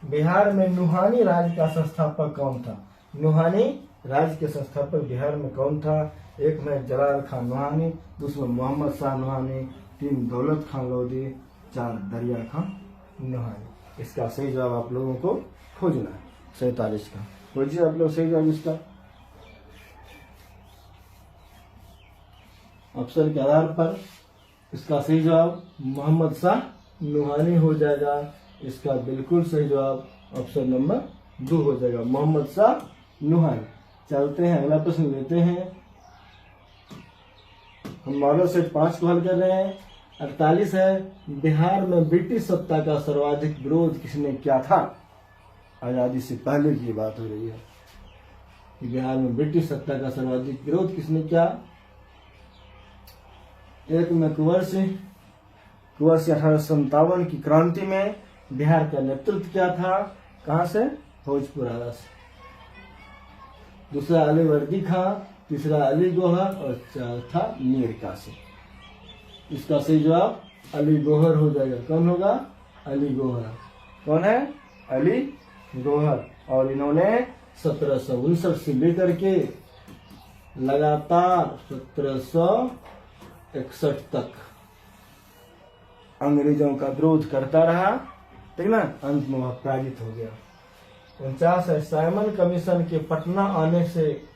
बिहार में नुहानी राज्य का संस्थापक कौन था? नुहानी राज्य के संस्थापक बिहार में कौन था? 1 में जलाल खान नुहानी, 2 में मोहम्मद शाह नुहानी, 3 दौलत खान लोधी, 4 दरिया खान नुहानी। इसका सही जवाब आप लोगों को खोजना है 47 का। खोजिए आप लोग सही जवाब इसका। ऑप्शन के आधार पर इसका सही जवाब मोहम्मद शाह नुहानी हो जाएगा। इसका बिल्कुल सही जवाब ऑप्शन नंबर 2 हो जाएगा, मोहम्मद शाह नुहानी। चलते हैं अगला प्रश्न लेते हैं। हम मॉडल सेट 5 को हल कर रहे हैं। 48 है बिहार में ब्रिटिश सत्ता का सर्वाधिक विरोध किसने किया था? आजादी से पहले की बात हो रही है कि बिहार में ब्रिटिश सत्ता का सर्वाधिक विरोध किसने किया। 1 में कुंवर सिंह 1857 की क्रांति में बिहार का नेतृत्व किया था। कहां से? भोजपुर आरा से। 2 अलीवर्दी खां, 3 अली गोहर और 4 मीरका से। इसका सही जवाब अली गोहर हो जाएगा। कौन होगा? अली गोहर। कौन है? अली गोहर। और इन्होंने 1759 से लेकर के लगातार 1761 तक अंग्रेजों का विरोध करता रहा, ठीक ना। अंत में वह पराजित हो गया। 49 है साइमन कमीशन के पटना आने से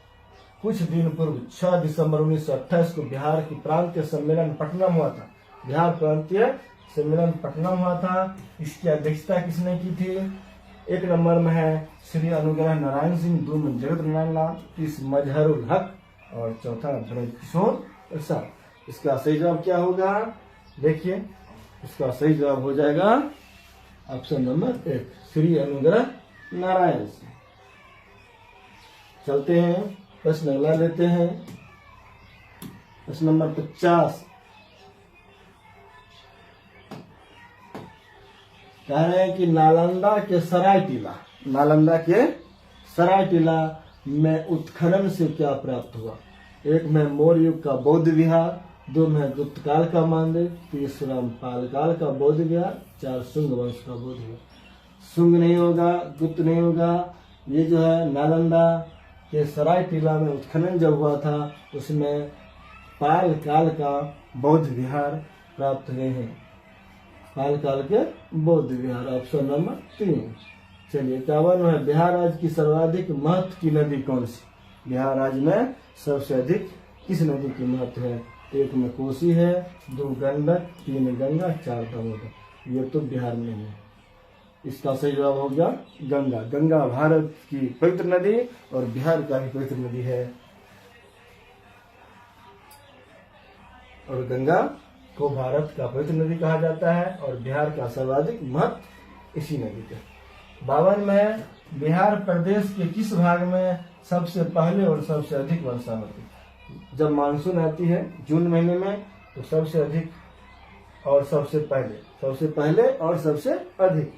कुछ दिन पूर्व 6 दिसंबर 1928 को बिहार की प्रांतीय सम्मेलन पटना में हुआ था। बिहार प्रांतीय सम्मेलन पटना में हुआ था। इसकी अध्यक्षता किसने की थी? 1 नंबर में है श्री अनुग्रह नारायण सिंह, 2 में जगत नारायण लाल, 3 मजहरुल हक और 4 ब्रजकिशोर प्रसाद। इसका सही जवाब क्या होगा? देखिए इसका सही जवाब हो जाएगा ऑप्शन नंबर 1 श्री अनुग्रह नारायण सिंह। चलते हैं प्रश्न अगला लेते हैं। प्रश्न नंबर 50 कह रहे हैं कि नालंदा के सराय टीला में उत्खनन से क्या प्राप्त हुआ। 1 में मौर्य युग का बौद्ध विहार, 2 में गुप्त काल का मंदिर, 3 पाल काल का बौद्ध विहार, 4 शुंग वंश का बौद्ध विहार। शुंग नहीं होगा, गुप्त नहीं होगा। ये जो है नालंदा के सराय टीला में उत्खनन जब हुआ था उसमें पाल काल का बौद्ध विहार प्राप्त हुए हैं। पाल काल के बौद्ध विहार ऑप्शन नंबर 3। चलिए 51 है बिहार राज्य की सर्वाधिक महत्व की नदी कौन सी? बिहार राज्य में सबसे अधिक किस नदी की महत्व है? 1 में कोसी है, 2 गंडक, 3 गंगा, 4 दामोदर। ये तो बिहार में है। इसका सही जवाब हो गया गंगा। गंगा भारत की पवित्र नदी और बिहार का भी पवित्र नदी है और गंगा को भारत का पवित्र नदी कहा जाता है और बिहार का सर्वाधिक महत्व इसी नदी का। 52 में बिहार प्रदेश के किस भाग में सबसे पहले और सबसे अधिक वर्षा होती है? जब मानसून आती है जून महीने में तो सबसे अधिक और सबसे पहले और सबसे अधिक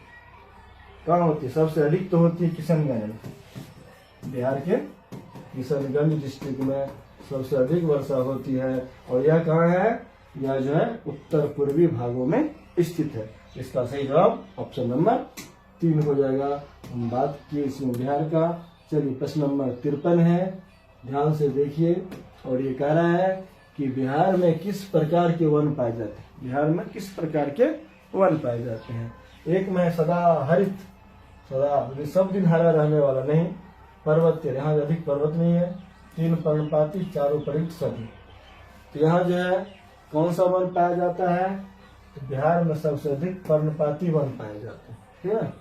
कहाँ होती है? सबसे अधिक तो होती है किशनगंज में। बिहार के किशनगंज डिस्ट्रिक्ट में सबसे अधिक वर्षा होती है और यह कहाँ है? यह जो है उत्तर पूर्वी भागों में स्थित है। इसका सही जवाब ऑप्शन नंबर 3 हो जाएगा। हम बात किए इसमें बिहार का। चलिए प्रश्न नंबर 53 है, ध्यान से देखिए। और ये कह रहा है कि बिहार में किस प्रकार के वन पाए जाते हैं, बिहार में किस प्रकार के वन पाए जाते हैं। एक में सदा हरित, सदा सब दिन हरा रहने वाला नहीं, पर्वतीय, यहाँ अधिक पर्वत नहीं है, 3 पर्णपाती, चारों परिक्त सभी। तो यहाँ जो है कौन सा वन पाया जाता है, तो बिहार में सबसे अधिक पर्णपाती वन पाए जाते हैं, ठीक है।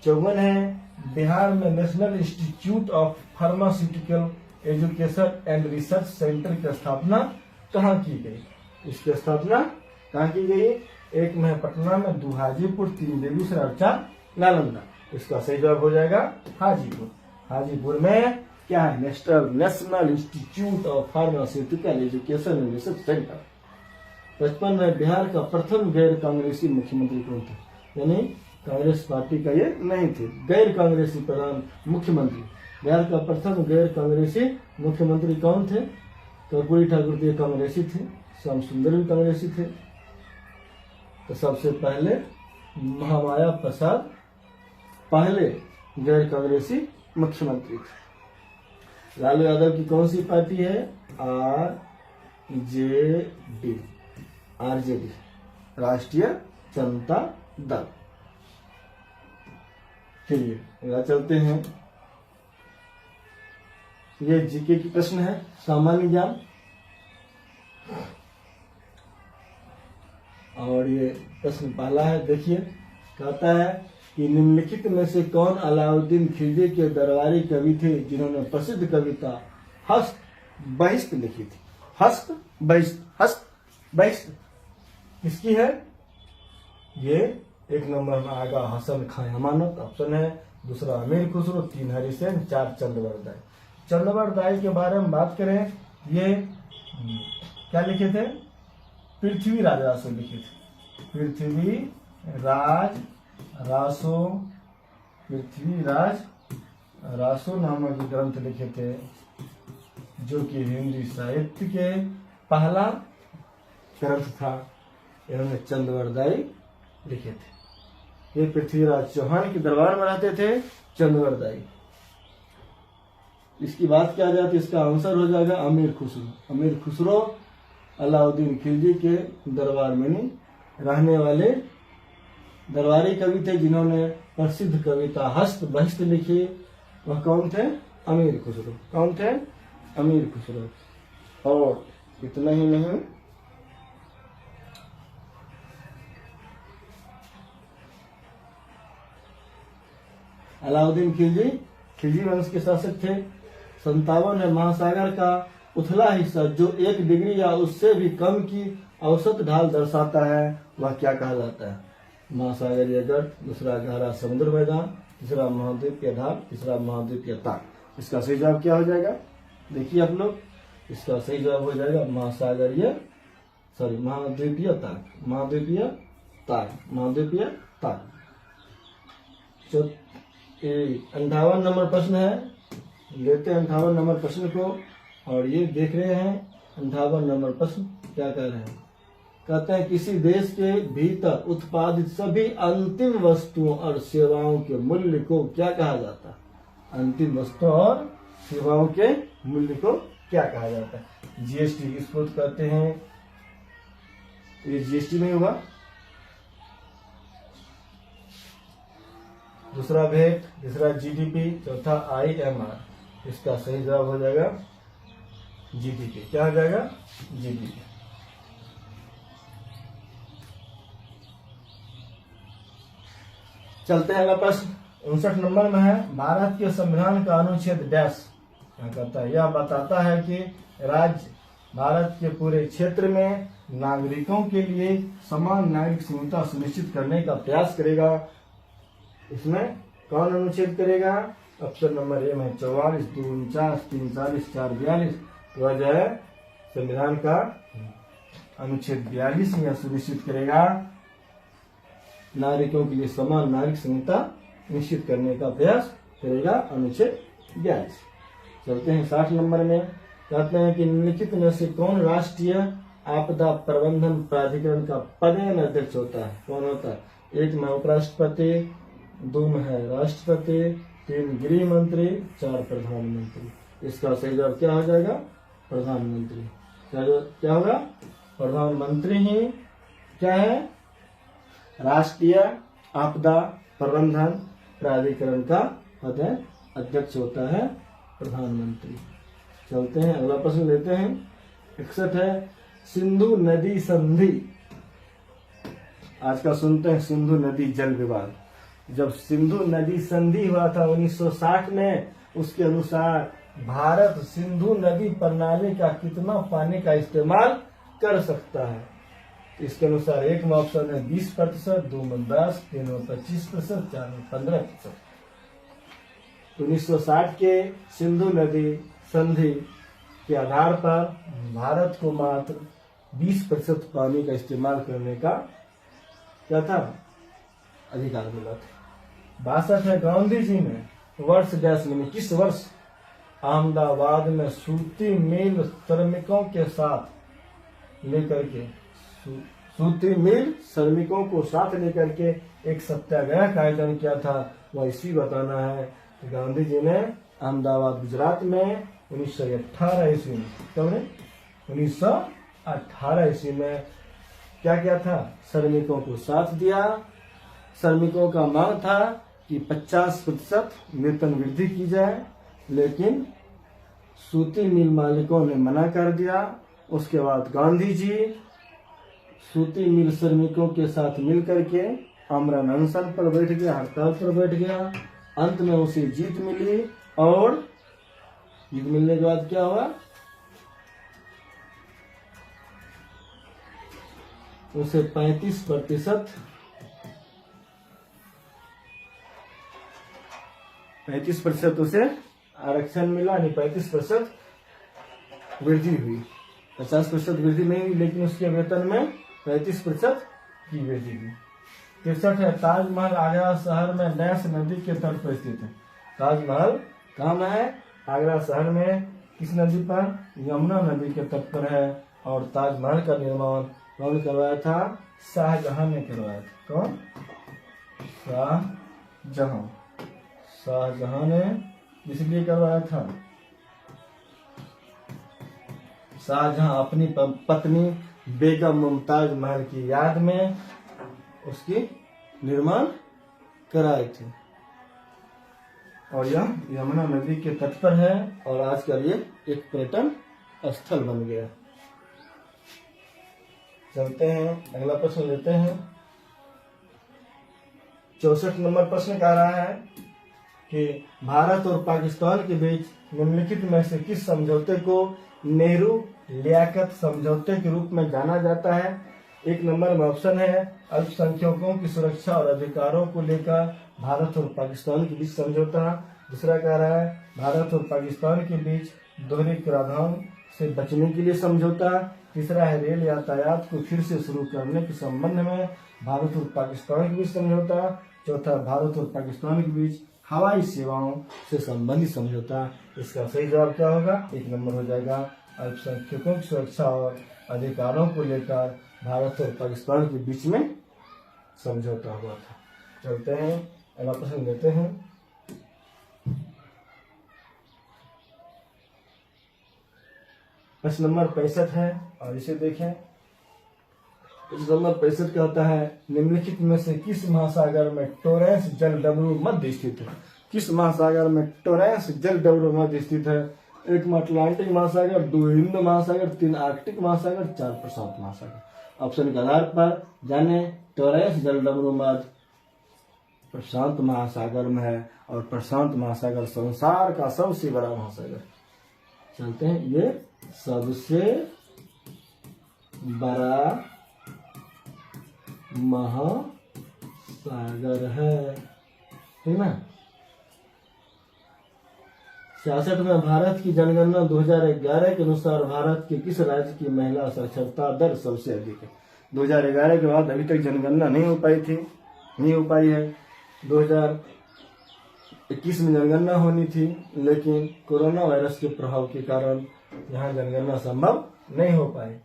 54 है, बिहार में national institute of pharmaceutical education and research centre की स्थापना कहाँ की गई, इसकी स्थापना कहाँ की गई। एक में है पटना में, 2 हाजीपुर, 3 बेगूसराय और 4 नालंदा। इसका सही जवाब हो जाएगा हाजीपुर। हाजीपुर में क्या है, national institute of pharmaceutical education and research centre. 55 में बिहार का प्रथम गैर कांग्रेसी मुख्यमंत्री कौन था, यानी कांग्रेस पार्टी का ये नहीं थे, गैर कांग्रेसी प्रधान मुख्यमंत्री। बिहार का प्रथम गैर कांग्रेसी मुख्यमंत्री कौन थे, कर्पूरी ठाकुर जी कांग्रेसी थे, श्याम सुंदर भी कांग्रेसी थे। तो सबसे पहले महामाया प्रसाद पहले गैर कांग्रेसी मुख्यमंत्री थे। लालू यादव की कौन सी पार्टी है, आरजेडी, राष्ट्रीय जनता दल। चलिए आगे चलते हैं, ये जीके की प्रश्न है, सामान्य ज्ञान। और ये प्रश्न पहला है, देखिए कहता है कि निम्नलिखित में से कौन अलाउद्दीन खिलजी के दरबारी कवि थे जिन्होंने प्रसिद्ध कविता हस्त बहिष्ट लिखी थी। हस्त बहिष्ट किसकी है, ये 1 नंबर में आएगा हसन खां अमानत, ऑप्शन है। दूसरा अमीर खुसरो, 3 हरिसेन, 4 चंद्रवरदाई। चंद्रवरदाई के बारे में बात करें, ये क्या लिखे थे, पृथ्वीराज रासो लिखे थे, पृथ्वीराज रासो नामक ग्रंथ लिखे थे, जो कि हिंदी साहित्य के पहला ग्रंथ था। इन्होंने चंद्रवरदाई लिखे थे। ये पृथ्वीराज चौहान के दरबार में रहते थे चंद्रवरदाई। इसकी बात किया जाए तो इसका आंसर हो जाएगा अमीर खुसरो। अमीर खुसरो अलाउद्दीन खिलजी के दरबार में नहीं रहने वाले दरबारी कवि थे जिन्होंने प्रसिद्ध कविता हस्त बहिष्ट लिखी। वह कौन थे, अमीर खुसरो। कौन थे, अमीर खुसरो। और इतना ही नहीं, अलाउद्दीन खिलजी वंश के शासक थे। 57 है, महासागर का उथला हिस्सा जो 1 डिग्री या उससे भी कम की औसत ढाल दर्शाता है, वह क्या कहलाता है। महासागरीय गढ़, दूसरा गहरा समुद्र मैदान, तीसरा महाद्वीपीय ढाल, तीसरा महाद्वीपीय ताक। इसका सही जवाब क्या हो जाएगा, देखिए आप लोग, इसका सही जवाब हो जाएगा महाद्वीपीय ताक। महाद्वीपीय ताक। 58 नंबर प्रश्न है, लेते हैं 58 नंबर प्रश्न को। और ये देख रहे हैं 58 नंबर प्रश्न क्या कह रहे हैं, कहते हैं किसी देश के भीतर उत्पादित सभी अंतिम वस्तुओं और सेवाओं के मूल्य को क्या कहा जाता है। अंतिम वस्तुओं और सेवाओं के मूल्य को क्या कहा जाता है। जीएसटी किसको कहते हैं, ये जीएसटी नहीं होगा। दूसरा वेट, तीसरा जीडीपी, चौथा IMR। इसका सही जवाब हो जाएगा जीडीपी। क्या हो जाएगा, जीडीपी। चलते हैं अगला प्रश्न 59 नंबर में है, भारत के संविधान का अनुच्छेद डैश क्या कहता है। यह बताता है कि राज्य भारत के पूरे क्षेत्र में नागरिकों के लिए समान नागरिक समानता सुनिश्चित करने का प्रयास करेगा। इसमें कौन अनुच्छेद करेगा, ऑप्शन नंबर ए में 44, 2 49, 3 40, 4 42। तो जो है संविधान का अनुच्छेद 42 में सुनिश्चित करेगा नागरिकों के लिए समान नागरिक संहिता निश्चित करने का प्रयास करेगा, अनुच्छेद 42। चलते हैं 60 नंबर में, कहते हैं कि निम्नलिखित में से कौन राष्ट्रीय आपदा प्रबंधन प्राधिकरण का पदेन अध्यक्ष होता है। कौन होता है, 1 में उपराष्ट्रपति, 2 में है राष्ट्रपति, 3 गृह मंत्री, 4 प्रधानमंत्री। इसका सही जवाब क्या हो जाएगा, प्रधानमंत्री। क्या होगा? प्रधानमंत्री ही क्या है? राष्ट्रीय आपदा प्रबंधन प्राधिकरण का अध्यक्ष होता है प्रधानमंत्री। चलते हैं अगला प्रश्न लेते हैं। 61 है सिंधु नदी संधि। आज का सुनते हैं सिंधु नदी जल विवाद। जब सिंधु नदी संधि हुआ था 1960 में, उसके अनुसार भारत सिंधु नदी प्रणाली का कितना पानी का इस्तेमाल कर सकता है? इसके अनुसार एक में ऑप्शन है 20%, 2 में 10, 3 में 25%, 4 में 15%। 1960 के सिंधु नदी संधि के आधार पर भारत को मात्र 20% पानी का इस्तेमाल करने का क्या था? अधिकार मिला था। 62 है गांधी जी ने वर्ष डैश में किस वर्ष अहमदाबाद में सूती मिल श्रमिकों के साथ लेकर के सूती मिल श्रमिकों को साथ लेकर के एक सत्याग्रह का आयोजन किया था? वह इसी बताना है। गांधी जी ने अहमदाबाद गुजरात में 1918 ईस्वी में, कब ने 1918 ईस्वी में क्या किया था? श्रमिकों को साथ दिया। श्रमिकों का मांग था कि 50% वेतन वृद्धि की जाए, लेकिन सूती मिल मालिकों ने मना कर दिया। उसके बाद गांधी जी सूती मिल श्रमिकों के साथ मिलकर के आमरण अनशन पर बैठ गया, हड़ताल पर बैठ गया। अंत में उसे जीत मिली और जीत मिलने के बाद क्या हुआ? उसे 35% उसे आरक्षण मिला, यानी 35% वृद्धि हुई। 50% वृद्धि नहीं हुई, लेकिन उसके वेतन में 35% की वृद्धि हुई। 63 है ताजमहल आगरा शहर में डैश नदी के तट पर स्थित है। ताजमहल कहाँ में है? आगरा शहर में। किस नदी पर? यमुना नदी के तट पर है। और ताजमहल का निर्माण कौन करवाया था? शाहजहां ने करवाया था। कौन? शाहजहां। शाहजहां ने इसलिए करवाया था, शाहजहां अपनी पत्नी बेगम मुमताज महल की याद में उसकी निर्माण कराए थे। और यह यमुना नदी के तट पर है और आजकल ये एक पर्यटन स्थल बन गया। चलते हैं अगला प्रश्न लेते हैं। 64 नंबर प्रश्न कह रहा है कि भारत और पाकिस्तान के बीच निम्नलिखित में से किस समझौते को नेहरू लियाकत समझौते के रूप में जाना जाता है? एक नंबर में ऑप्शन है अल्पसंख्यकों की सुरक्षा और अधिकारों को लेकर भारत और पाकिस्तान के बीच समझौता। दूसरा कह रहा है भारत और पाकिस्तान के बीच दोहरे कराधान से बचने के लिए समझौता। तीसरा है रेल यातायात को फिर से शुरू करने के संबंध में भारत और पाकिस्तान के बीच समझौता। चौथा भारत और पाकिस्तान के बीच हवाई सेवाओं से संबंधित समझौता। इसका सही जवाब क्या होगा? एक नंबर हो जाएगा अल्पसंख्यकों की सुरक्षा और अधिकारों को लेकर भारत और पाकिस्तान के बीच में समझौता हुआ था। चलते हैं अगला प्रश्न लेते हैं। प्रश्न नंबर 65 है और इसे देखें। प्रश्न नंबर 65 क्या होता है? निम्नलिखित में से किस महासागर में टोरेंस जल डमरू मध्य स्थित है? किस महासागर में टोरेंस जल डमरू मध्य स्थित है? एक में अटलांटिक महासागर, 2 हिंद महासागर, 3 आर्कटिक महासागर, 4 प्रशांत महासागर। ऑप्शन के आधार पर जाने टोरेंस जल डमरू मध्य प्रशांत महासागर में है और प्रशांत महासागर संसार का सबसे बड़ा महासागर। चलते हैं, ये सबसे बड़ा महासागर है, ठीक ना। 66 में भारत की जनगणना 2011 के अनुसार भारत के किस राज्य की महिला साक्षरता दर सबसे अधिक है? 2011 के बाद अभी तक जनगणना नहीं हो पाई है। 2021 में जनगणना होनी थी, लेकिन कोरोना वायरस के प्रभाव के कारण यहाँ जनगणना संभव नहीं हो पाई।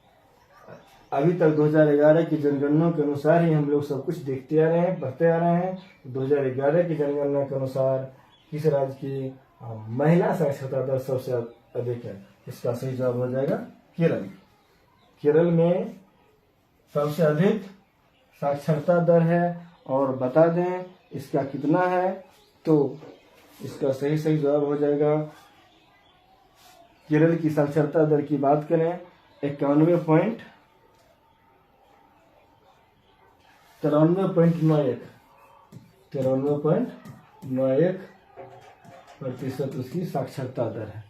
अभी तक 2011 की जनगणना के अनुसार ही हम लोग सब कुछ देखते आ रहे हैं, पढ़ते आ रहे हैं। 2011 की जनगणना के अनुसार किस राज्य की महिला साक्षरता दर सबसे अधिक है? इसका सही जवाब हो जाएगा केरल। केरल में सबसे अधिक साक्षरता दर है और बता दें इसका कितना है, तो इसका सही जवाब हो जाएगा, केरल की साक्षरता दर की बात करें 91.91 93.91% उसकी साक्षरता दर है।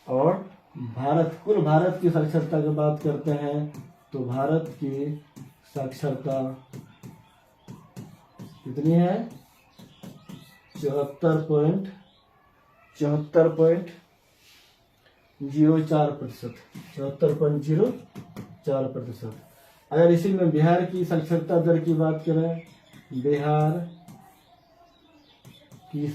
और कुल भारत की साक्षरता की बात करते हैं तो भारत की साक्षरता कितनी है, 74.04%। 74.04%। अगर इसी में बिहार की साक्षरता दर की बात करें, बिहार की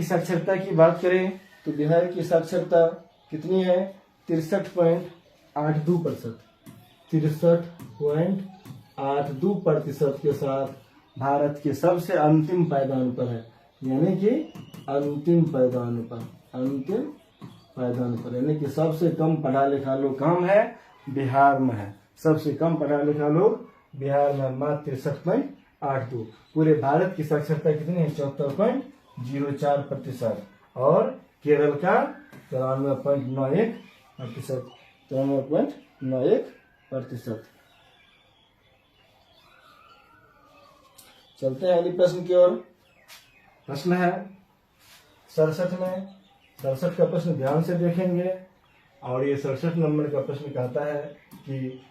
साक्षरता की बात करें तो बिहार की साक्षरता कितनी है, 63.82%। 63.82% के साथ भारत के सबसे अंतिम पायदान पर है, यानी कि अंतिम पायदान पर यानी कि सबसे कम पढ़ा लिखा लोग कहाँ है, बिहार में है। सबसे कम पढ़ा लिखा लोग बिहार में, मात्र 63.82। पूरे भारत की साक्षरता कितनी है, 74.04%। और केरल का 93.91%। 93.91%। चलते हैं अगले प्रश्न की ओर। प्रश्न है 67 में। 67 का प्रश्न ध्यान से देखेंगे और ये 67 नंबर का प्रश्न कहता है कि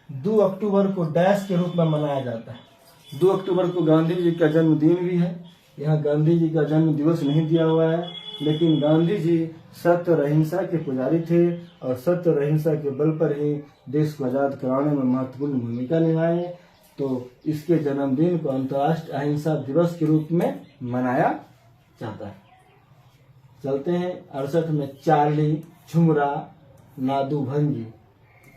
2 अक्टूबर को डैश के रूप में मनाया जाता है। 2 अक्टूबर को गांधी जी का जन्मदिन भी है। यहाँ गांधी जी का जन्म दिवस नहीं दिया हुआ है, लेकिन गांधी जी सत्य और अहिंसा के पुजारी थे और सत्य और अहिंसा के बल पर ही देश को आजाद कराने में महत्वपूर्ण भूमिका निभाए। तो इसके जन्मदिन को अंतर्राष्ट्रीय अहिंसा दिवस के रूप में मनाया जाता है। चलते हैं 68 में। चाली, झुमरा, नादुभंगी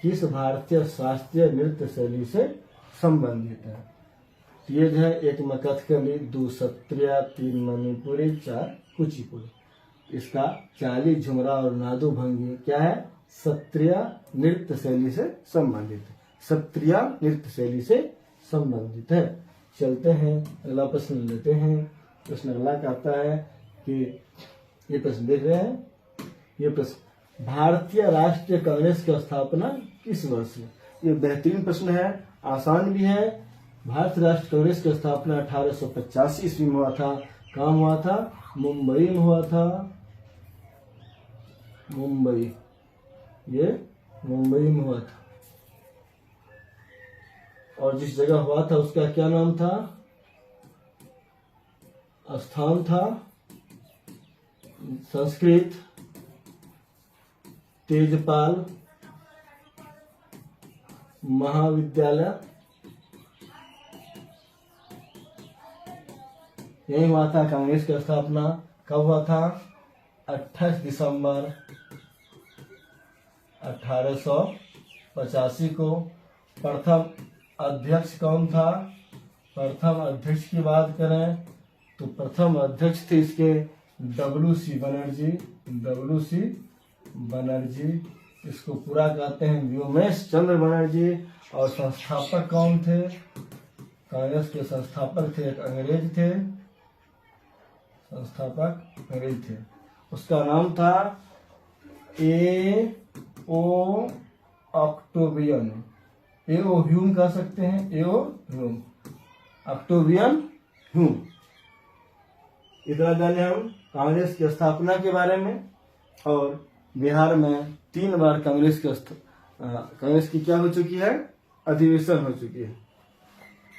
किस भारतीय शास्त्रीय नृत्य शैली से संबंधित है? ये जो है, 1 में कथकली, 2 सत्रिया, 3 मणिपुरी, 4 कुचिपुड़ी। इसका चाली, झुमरा और नादुभंगी क्या है, सत्रिय नृत्य शैली से संबंधित है। सत्रिय नृत्य शैली से संबंधित है। चलते हैं अगला प्रश्न लेते हैं। प्रश्न अगला कहता है कि ये प्रश्न देख रहे हैं, ये प्रश्न भारतीय राष्ट्रीय कांग्रेस की स्थापना किस वर्ष में? ये बेहतरीन प्रश्न है, आसान भी है। भारतीय राष्ट्रीय कांग्रेस की स्थापना 1885 ईस्वी में हुआ था। कहाँ हुआ था? मुंबई में हुआ था। मुंबई, ये मुंबई में हुआ था। और जिस जगह हुआ था उसका क्या नाम था, स्थान था? संस्कृत तेजपाल महाविद्यालय, यही हुआ था। कांग्रेस की स्थापना कब हुआ था? 28 दिसंबर 1885 को। प्रथम अध्यक्ष कौन था? प्रथम अध्यक्ष की बात करें तो प्रथम अध्यक्ष थे इसके WC बनर्जी। WC बनर्जी, इसको पूरा कहते हैं व्योमेश चंद्र बनर्जी। और संस्थापक कौन थे? कांग्रेस के संस्थापक थे, एक अंग्रेज थे। संस्थापक अंग्रेज थे, उसका नाम था A.O. ऑक्टेवियन। A.O. ह्यूम कह सकते हैं, A.O. Hume, Octavian Hume. इतना जाने हम कांग्रेस की स्थापना के बारे में। और बिहार में 3 बार कांग्रेस की क्या हो चुकी है? अधिवेशन हो चुकी है।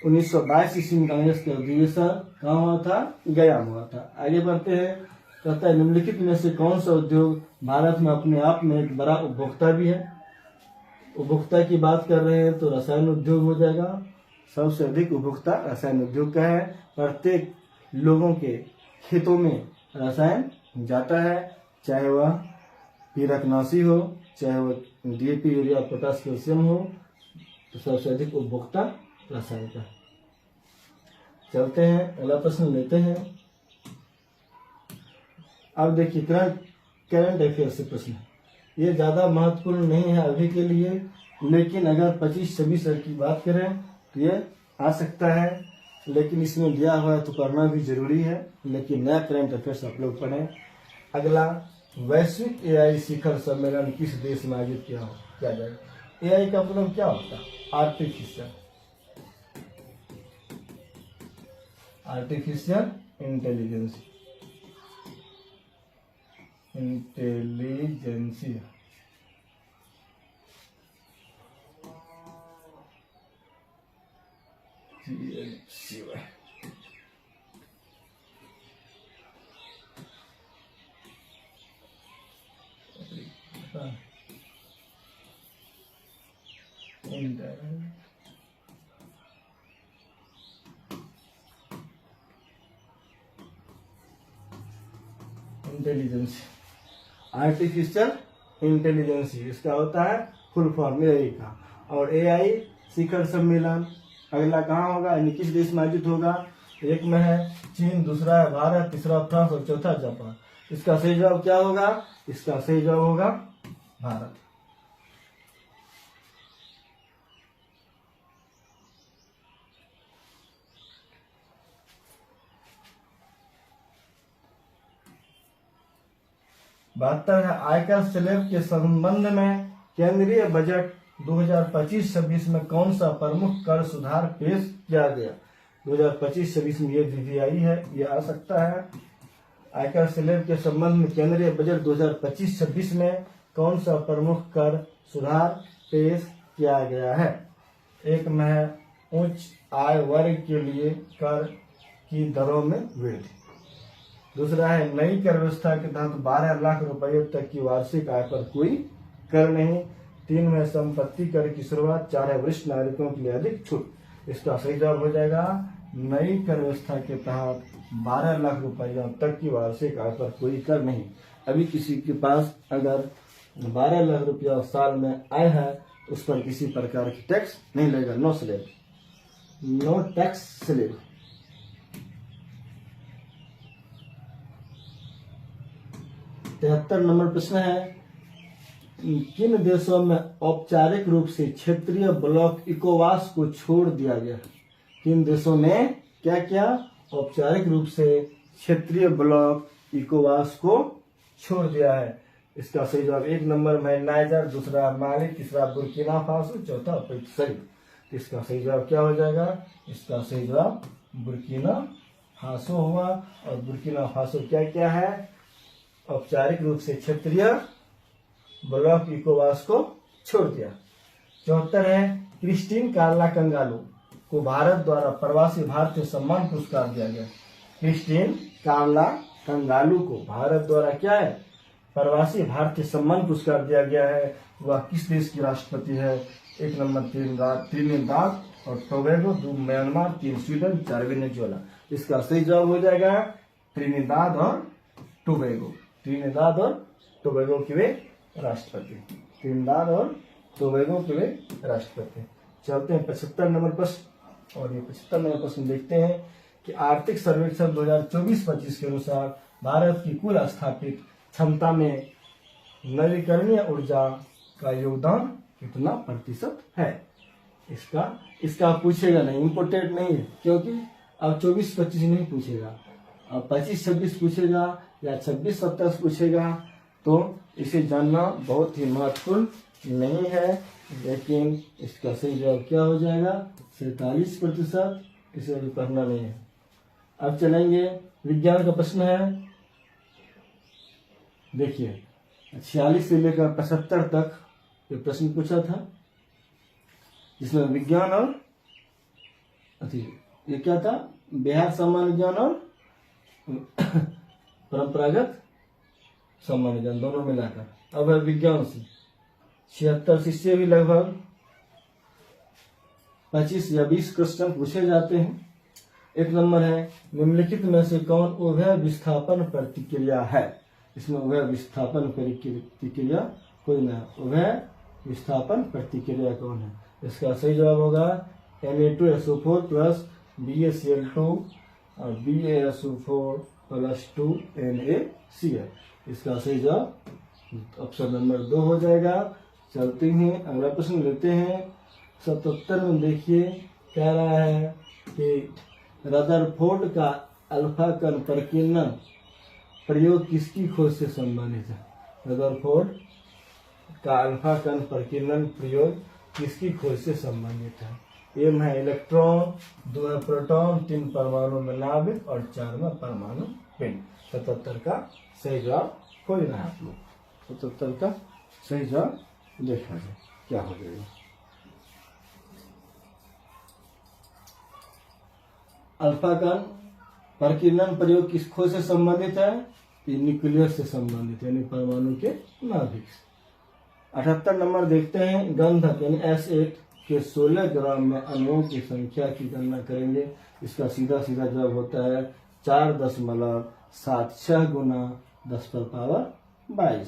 1922 ईस्वी में कांग्रेस का अधिवेशन कहाँ हुआ था? गया में हुआ था। आगे बढ़ते हैं। कहता है निम्नलिखित में से कौन सा उद्योग भारत में अपने आप में एक बड़ा उपभोक्ता भी है? उपभोक्ता की बात कर रहे हैं तो रसायन उद्योग हो जाएगा। सबसे अधिक उपभोक्ता रसायन उद्योग का है। प्रत्येक लोगों के खेतों में रसायन जाता है, चाहे वह कीटनाशी हो, चाहे वह DAP, यूरिया, पोटाश, कैल्शियम हो। तो सबसे अधिक उपभोक्ता रसायन का। चलते हैं अगला प्रश्न लेते हैं। अब देखिए करंट अफेयर से प्रश्न है। ये ज़्यादा महत्वपूर्ण नहीं है अभी के लिए, लेकिन अगर 25-26 की बात करें तो ये आ सकता है, लेकिन इसमें दिया हुआ है तो पढ़ना भी जरूरी है। लेकिन नया करंट अफेयर्स आप लोग पढ़ें। अगला, वैश्विक एआई शिखर सम्मेलन किस देश में आयोजित किया जाएगा? एआई का मतलब क्या होता है? Artificial intelligence. Intelligence, artificial intelligence इसका होता है फुल फॉर्म एआई का। और एआई शिखर सम्मेलन अगला कहाँ होगा, यानी किस देश में आयोजित होगा? एक में है चीन, दूसरा है भारत, तीसरा फ्रांस और चौथा जापान। इसका सही जवाब क्या होगा? इसका सही जवाब होगा भारत। बहत्तर है, आयकर स्लैब के संबंध में केंद्रीय बजट 2025-26 में कौन सा प्रमुख कर सुधार पेश किया गया? 2025-26 में ये विधि आई है, ये आ सकता है। आयकर स्लैब के संबंध में केंद्रीय बजट 2025-26 में कौन सा प्रमुख कर सुधार पेश किया गया है? एक में है उच्च आय वर्ग के लिए कर की दरों में वृद्धि। दूसरा है नई कर व्यवस्था के तहत 12 लाख रुपए तक की वार्षिक आय पर कोई कर नहीं। 3 में संपत्ति कर की शुरुआत। 4 है वरिष्ठ नागरिकों के लिए अधिक छूट। इसका सही जवाब हो जाएगा नई कर व्यवस्था के तहत 12 लाख रुपया तक की वार्षिक आय पर कोई कर नहीं। अभी किसी के पास अगर 12 लाख रुपया साल में आय है तो उस पर किसी प्रकार की टैक्स नहीं लगेगा। No tax slab. 73 नंबर प्रश्न है, किन देशों में औपचारिक रूप से क्षेत्रीय ब्लॉक इकोवास को छोड़ दिया गया? किन देशों में क्या क्या औपचारिक रूप से क्षेत्रीय ब्लॉक इकोवास को छोड़ दिया है? इसका सही जवाब 1 नंबर में नाइजर, दूसरा माली, तीसरा बुर्किना फासो, चौथा अफ्रीका। इसका सही जवाब क्या हो जाएगा? इसका सही जवाब बुर्किना फासो हुआ। और बुर्किना फासो क्या क्या है? औपचारिक रूप से क्षेत्रीय ब्लॉक इकोवास को छोड़ दिया। 74 है, क्रिस्टीन कार्ला कंगालू को भारत द्वारा प्रवासी भारतीय सम्मान पुरस्कार दिया गया। क्रिस्टीन कार्ला कंगालू को भारत द्वारा क्या है? प्रवासी भारतीय सम्मान पुरस्कार दिया गया है। वह किस देश की राष्ट्रपति है? 1 नंबर त्रिनिदाद और टोबैगो, 2 म्यांमार, 3 स्वीडन, 4 वेनेजुएला। इसका सही जवाब हो जाएगा त्रिनिदाद और टोबैगो। त्रिनिदाद और टोबैगो के वे राष्ट्रपति। त्रिनिदाद और टोबैगो के वे राष्ट्रपति। चलते हैं 75 नंबर प्रश्न। और ये 75 नंबर प्रश्न देखते हैं कि आर्थिक सर्वेक्षण 2024-25 के अनुसार भारत की कुल स्थापित क्षमता में नवीकरणीय ऊर्जा का योगदान कितना प्रतिशत है? इसका पूछेगा नहीं, इम्पोर्टेंट नहीं है, क्योंकि अब 24-25 नहीं पूछेगा, अब 25-26 पूछेगा या 26-27 पूछेगा, तो इसे जानना बहुत ही महत्वपूर्ण नहीं है। लेकिन इसका सही जवाब क्या हो जाएगा? 47%। इसे अभी पढ़ना नहीं है। अब चलेंगे विज्ञान का प्रश्न है। देखिए 46 से लेकर 75 तक ये प्रश्न पूछा था, जिसमें विज्ञान और ये क्या था? बिहार सामान्य ज्ञान और परंपरागत सामान्य ज्ञान दोनों मिलाकर। अब है विज्ञान से 76 से भी लगभग 25 या 20 क्वेश्चन पूछे जाते हैं। 1 नंबर है, निम्नलिखित में से कौन उभय विस्थापन प्रतिक्रिया है? इसमें उभय विस्थापन प्रतिक्रिया कोई ना, उभय विस्थापन प्रतिक्रिया कौन है? इसका सही जवाब होगा Na2SO4 प्लस BaCl2 और BaSO4 +2 NaCl। इसका सही जवाब ऑप्शन नंबर 2 हो जाएगा। चलते हैं अगला प्रश्न लेते हैं। 77 में देखिए कह रहा है कि रदरफोर्ड का अल्फा कण प्रकीर्णन प्रयोग किसकी खोज से संबंधित है? रदरफोर्ड का अल्फा कण प्रकीर्णन प्रयोग किसकी खोज से संबंधित है? एम है इलेक्ट्रॉन, 2 है प्रोटॉन, 3 परमाणु में नाभिक और 4 में परमाणु पिंड। 77 का सही जवाब खोजना है आप लोग। 77 का सही जवाब देखा जाए क्या हो जाएगा। अल्फा कण प्रकीर्णन प्रयोग किस खोज से संबंधित है? न्यूक्लियस से संबंधित यानी परमाणु के नाभिक से। 78 नंबर देखते हैं। गंधक यानी S8 के 16 ग्राम में अणुओं की संख्या की गणना करेंगे। इसका सीधा सीधा जवाब होता है 4.76 गुना 10⁻22।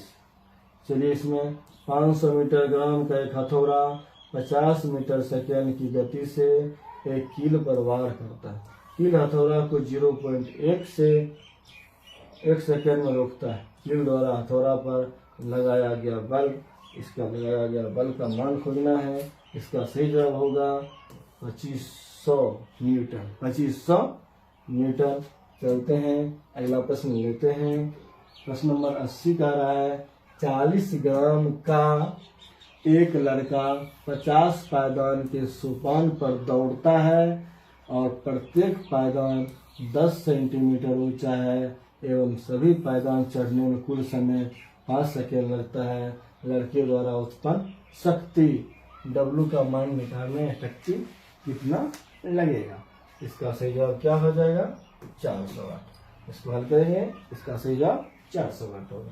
चलिए इसमें 500 मीटर ग्राम का एक हथौड़ा 50 मीटर सेकेंड की गति से एक कील पर वार करता है। कील हथौड़ा को 0.1 से 1 सेकेंड में रोकता है। कील द्वारा हथौड़ा पर लगाया गया बल, इसका लगाया गया बल का मान खोजना है। इसका सही जवाब होगा 2500 न्यूटन। 2500 न्यूटन। चलते हैं अगला प्रश्न लेते हैं। प्रश्न नंबर 80 का रहा है 40 ग्राम का एक लड़का 50 पायदान के सोपान पर दौड़ता है और प्रत्येक पायदान 10 सेंटीमीटर ऊंचा है एवं सभी पायदान चढ़ने में कुल समय 5 सेकेंड लगता है। लड़के द्वारा उत्पन्न शक्ति W का मान निकालने में शक्ति कितना लगेगा? इसका सही जवाब क्या हो जाएगा? 400 वाट। इसको हल करेंगे। इसका सही जवाब 400 वाट होगा।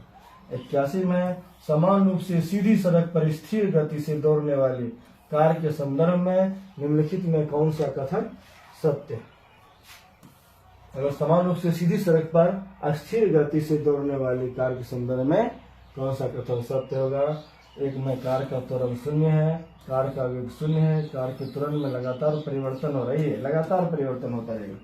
81 में समान रूप से सीधी सड़क पर स्थिर गति से दौड़ने वाली कार के संदर्भ में निम्नलिखित में कौन सा कथन सत्य है? अगर समान रूप से सीधी सड़क पर स्थिर गति से दौड़ने वाली कार के संदर्भ में कौन सा कथन सत्य होगा? एक में कार का त्वरण 0 है, कार का वेग 0 है, कार के त्वरण में लगातार परिवर्तन हो रही है, लगातार परिवर्तन होता रहेगा।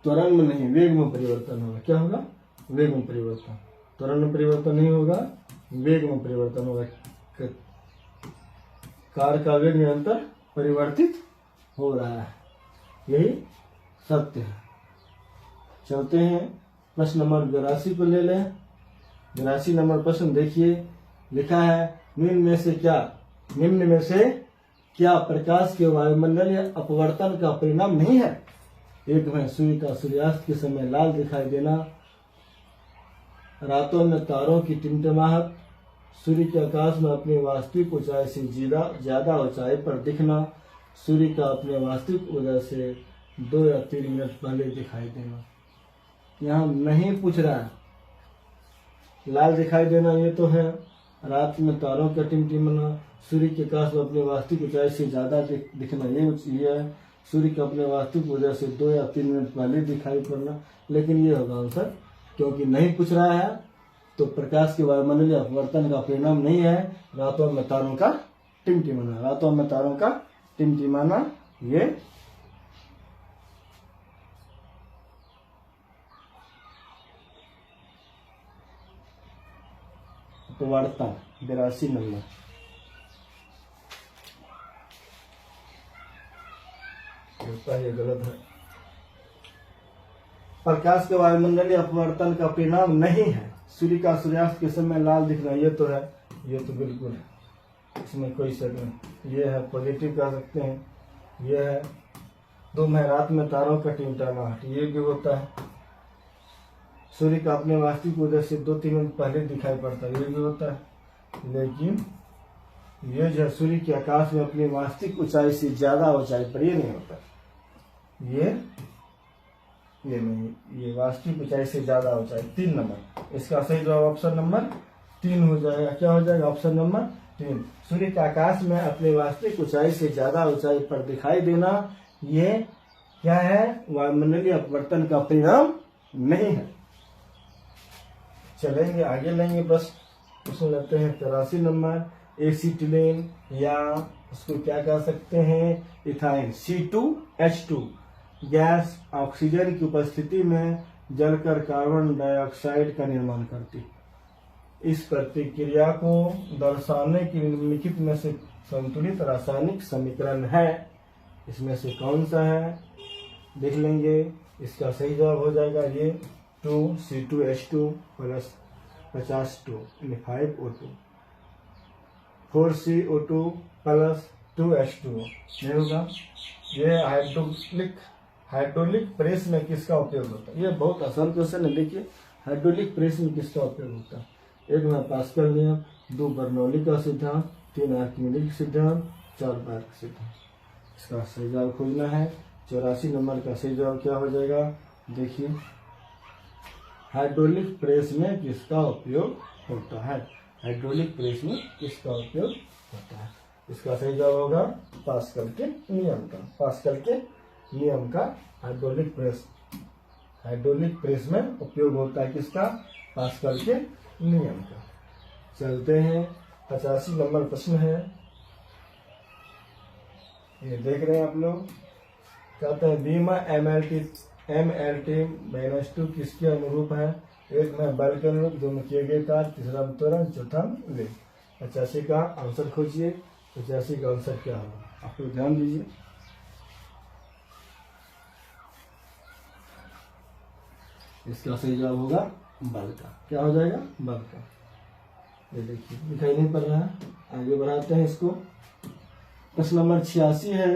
त्वरण में नहीं, वेग में परिवर्तन होगा। क्या होगा? वेग में परिवर्तन। त्वरण में परिवर्तन नहीं होगा, वेग में परिवर्तन होगा। कार का वेग निरंतर परिवर्तित हो रहा है, यही सत्य है। चलते हैं प्रश्न नंबर 82 को ले लें। 82 नंबर प्रश्न देखिए लिखा है निम्न में से क्या प्रकाश के वायुमंडलीय अपवर्तन का परिणाम नहीं है? एक में सूर्य का सूर्यास्त के समय लाल दिखाई देना, रातों में तारों की टिमटिमाहट, सूर्य के आकाश में अपनी वास्तविक ऊंचाई से ज्यादा ऊंचाई पर दिखना, सूर्य का अपने वास्तविक ऊर्जा से 2 या 3 मिनट पहले दिखाई देना। यहाँ नहीं पूछ रहा है। लाल दिखाई देना ये तो है, रात में तारों का टिमटिमाना, सूर्य के आकाश में अपनी वास्तविक ऊंचाई से ज्यादा दिखना ये है, सूर्य का अपने वास्तविक ऊर्जा से 2 या 3 मिनट पहले दिखाई पड़ना। लेकिन ये होगा आंसर, क्योंकि नहीं पूछ रहा है तो प्रकाश के वायुमंडलीय अपवर्तन का परिणाम नहीं है रातों में तारों का टिमटिमाना। रातों में तारों का टिमटिमाना ये अपवर्तन। 82 नंबर। ये गलत है। प्रकाश के वायुमंडलीय अपवर्तन का परिणाम नहीं है सूर्य का सूर्यास्त के समय लाल दिखना। ये तो है, ये तो बिल्कुल है, इसमें कोई शक नहीं। ये है पॉजिटिव कह सकते हैं। ये है 2 में रात में तारों का टिमटिमाहट, ये भी होता है। सूर्य का अपने वास्तविक ऊर्जा से 2-3 मिनट पहले दिखाई पड़ता है, ये भी होता है। लेकिन ये जो सूर्य के आकाश में अपनी वास्तविक ऊंचाई से ज्यादा ऊंचाई पर, ये नहीं होता। ये नहीं, ये वास्तविक ऊंचाई से ज्यादा ऊंचाई। 3 नंबर। इसका सही जवाब ऑप्शन नंबर 3 हो जाएगा। क्या हो जाएगा? Option number 3। सूर्य के आकाश में अपने वास्तविक ऊंचाई से ज्यादा ऊंचाई पर दिखाई देना, ये क्या है? वायुमंडलीय अपवर्तन का परिणाम नहीं है। चलेंगे आगे लेंगे प्रश्न। उसमें लेते हैं 83 नंबर। एसिटिलीन या उसको क्या कह सकते हैं, इथाइन, C2H2 गैस ऑक्सीजन की उपस्थिति में जलकर कार्बन डाइऑक्साइड का निर्माण करती। इस प्रतिक्रिया को दर्शाने के निम्नलिखित में से संतुलित रासायनिक समीकरण है, इसमें से कौन सा है देख लेंगे। इसका सही जवाब हो जाएगा ये 2C2H2 प्लस 50 यानी 5O2, 4CO2 प्लस 2H2 ये होगा। ये हाइड्रोलिक प्रेस में किसका उपयोग होता है, ये बहुत आसान क्वेश्चन है। देखिए हाइड्रोलिक प्रेस में किसका उपयोग होता है, 1 में पास्कल नियम, 2 बर्नौली का सिद्धांत, 3 आर्किमिडीज सिद्धांत, 4 बार्क सिद्धांत। इसका सही जवाब खोजना है। 84 नंबर का सही जवाब क्या हो जाएगा, देखिए हाइड्रोलिक प्रेस में किसका उपयोग होता है, हाइड्रोलिक प्रेस में किसका उपयोग होता है। इसका सही जवाब होगा पास्कल के नियम का, पास्कल के नियम का हाइड्रोलिक प्रेस में उपयोग होता है किसका, पास्कल के नियम का। चलते हैं 85 नंबर प्रश्न है, ये देख रहे हैं आप लोग। कहते हैं बीमा MLT-2 किसके अनुरूप है, 1 में बल के अनुरूप, 2 में किए गए कार्य, 3 में त्वरण, 4 में वेग। 85 का आंसर खोजिए। 85 का आंसर क्या होगा, आप लोग ध्यान दीजिए। इसका सही जवाब होगा बल का, क्या हो जाएगा, बल का। ये देखिए दिखाई नहीं पड़ रहा है, आगे बढ़ाते हैं इसको। प्रश्न नंबर 86 है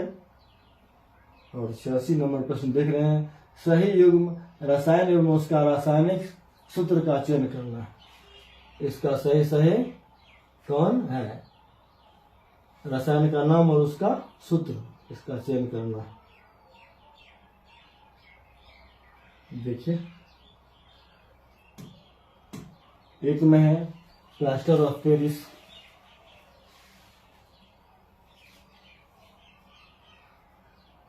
और 86 नंबर प्रश्न देख रहे हैं। सही युग्म रसायन एवं उसका रासायनिक सूत्र का चयन करना। इसका सही कौन है, रसायन का नाम और उसका सूत्र, इसका चयन करना। देखिए 1 में है plaster of Paris,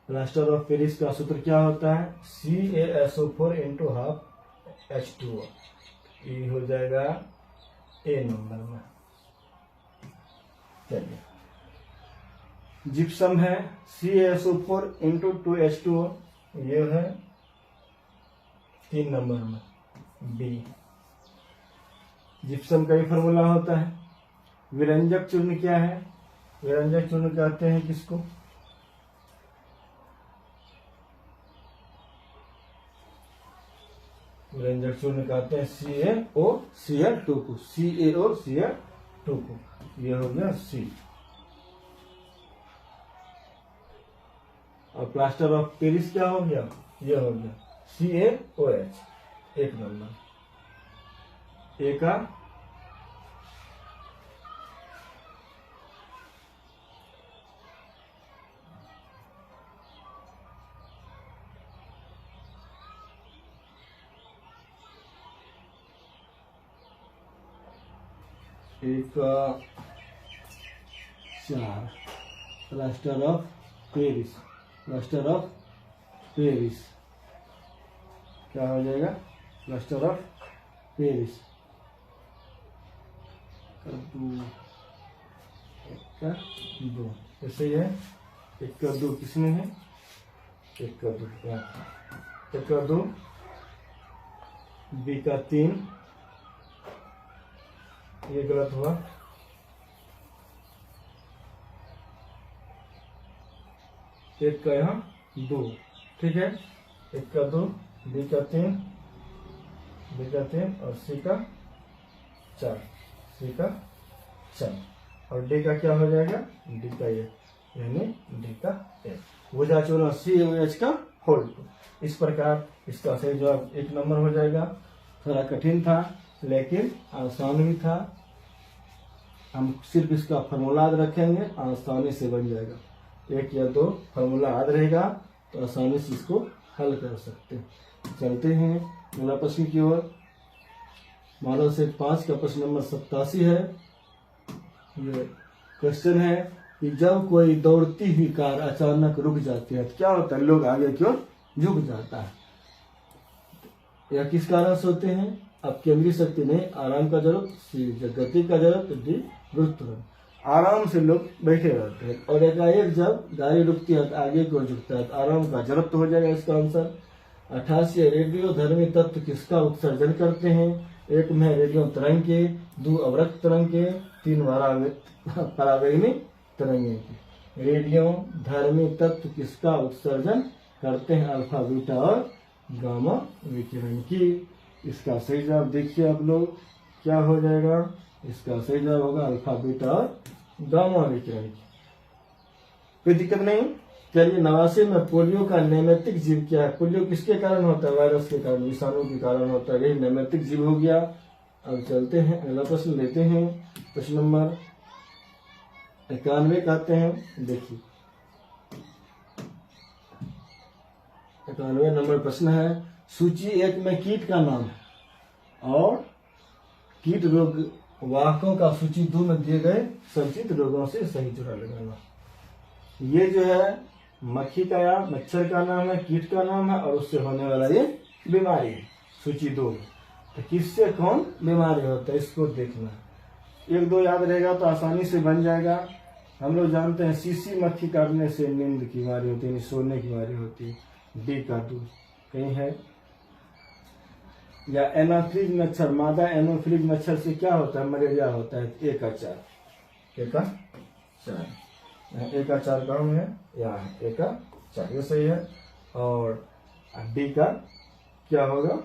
plaster of Paris का सूत्र क्या होता है, CaSO4 × 12 H2O। ये हो जाएगा A नंबर में। चलिए जिप्सम है CaSO4 × 2 H2O, ये है 3 नंबर में B। जिप्सम का ही फॉर्मूला होता है। विरंजक चूर्ण क्या है, विरंजक चूर्ण कहते हैं किसको, विरंजक चूर्ण कहते हैं CaOCl2 को, CaOCl2 को। ये हो गया C। और प्लास्टर ऑफ पेरिस क्या हो गया, ये हो गया CaOH, 1 नंबर। A का चार plaster of Paris, plaster of Paris क्या हो जाएगा, प्लास्टर ऑफ पेरिस 2 ऐसे ही है। 1 का 2 किसमें है, 1 का 2 1 का 2, B का 3, ये गलत हुआ। एक का यहाँ 2, ठीक है। 1 का 2, B का 3, B का 3 और C का 4, C का 4 और D का क्या हो जाएगा, D का 1 यानी D का 1। भुजा चूर्ण CaOH का होल 2। इस प्रकार इसका सही जवाब 1 नंबर हो जाएगा। थोड़ा कठिन था लेकिन आसान भी था। हम सिर्फ इसका फॉर्मूला याद रखेंगे, आसानी से बन जाएगा। 1 या 2 फॉर्मूला याद रहेगा तो आसानी से इसको हल कर सकते हैं। चलते हैं अगला प्रश्न की ओर। मॉडल सेट 5 का प्रश्न नंबर 87 है। ये क्वेश्चन है कि जब कोई दौड़ती हुई कार अचानक रुक जाती है तो क्या होता है, लोग आगे की ओर झुक जाता है। यह किस कारण से होते हैं, अब केंद्रीय शक्ति नहीं, आराम का जरूरत, सी गति का जरूरत, डी गुरुत्व। आराम से लोग बैठे रहते हैं और एकाएक जब गाड़ी रुकती है तो आगे की ओर झुकता है तो आराम का जरूरत हो जाएगा इसका आंसर। 88 रेडियो धर्मी तत्व किसका उत्सर्जन करते हैं? एक में रेडियो तरंग के, 2 अवरक्त तरंग के, 3 परावैंगनी तरंगे के। रेडियो धर्मी तत्व किसका उत्सर्जन करते हैं? अल्फा बीटा और गामा विकिरण की। इसका सही जवाब देखिए आप लोग क्या हो जाएगा। इसका सही जवाब होगा अल्फा बीटा और गामा विकिरण की। कोई दिक्कत नहीं। चलिए 89 में पोलियो का नैमित्तिक जीव क्या है? पोलियो किसके कारण होता है? वायरस के कारण, विषाणु के कारण होता है, यही नैमित्तिक जीव हो गया। अब चलते हैं अगला प्रश्न लेते हैं। प्रश्न नंबर 91 कहते हैं। देखिए 91 नंबर प्रश्न है, सूची 1 में कीट का नाम है और कीट रोग वाहकों का सूची 2 में दिए गए संचित रोगों से सही जुड़ा लगाना। ये जो है मक्खी का या मच्छर का नाम है, कीट का नाम है और उससे होने वाला ये बीमारी है सूची 2 में। तो किससे कौन बीमारी होता है इसको देखना। 1-2 याद रहेगा तो आसानी से बन जाएगा। हम लोग जानते हैं सीसी मक्खी काटने से नींद की बीमारी होती है, सोने की बीमारी होती है। डी का दूध कहीं है। या एनाफ्रीज मच्छर, मादा एनाफ्रीज मच्छर से क्या होता है? मलेरिया होता है। ए का 4, ए का 4, ए का 4 कहाँ है? यहाँ है, ए का 4, ये सही है। और डी का क्या होगा?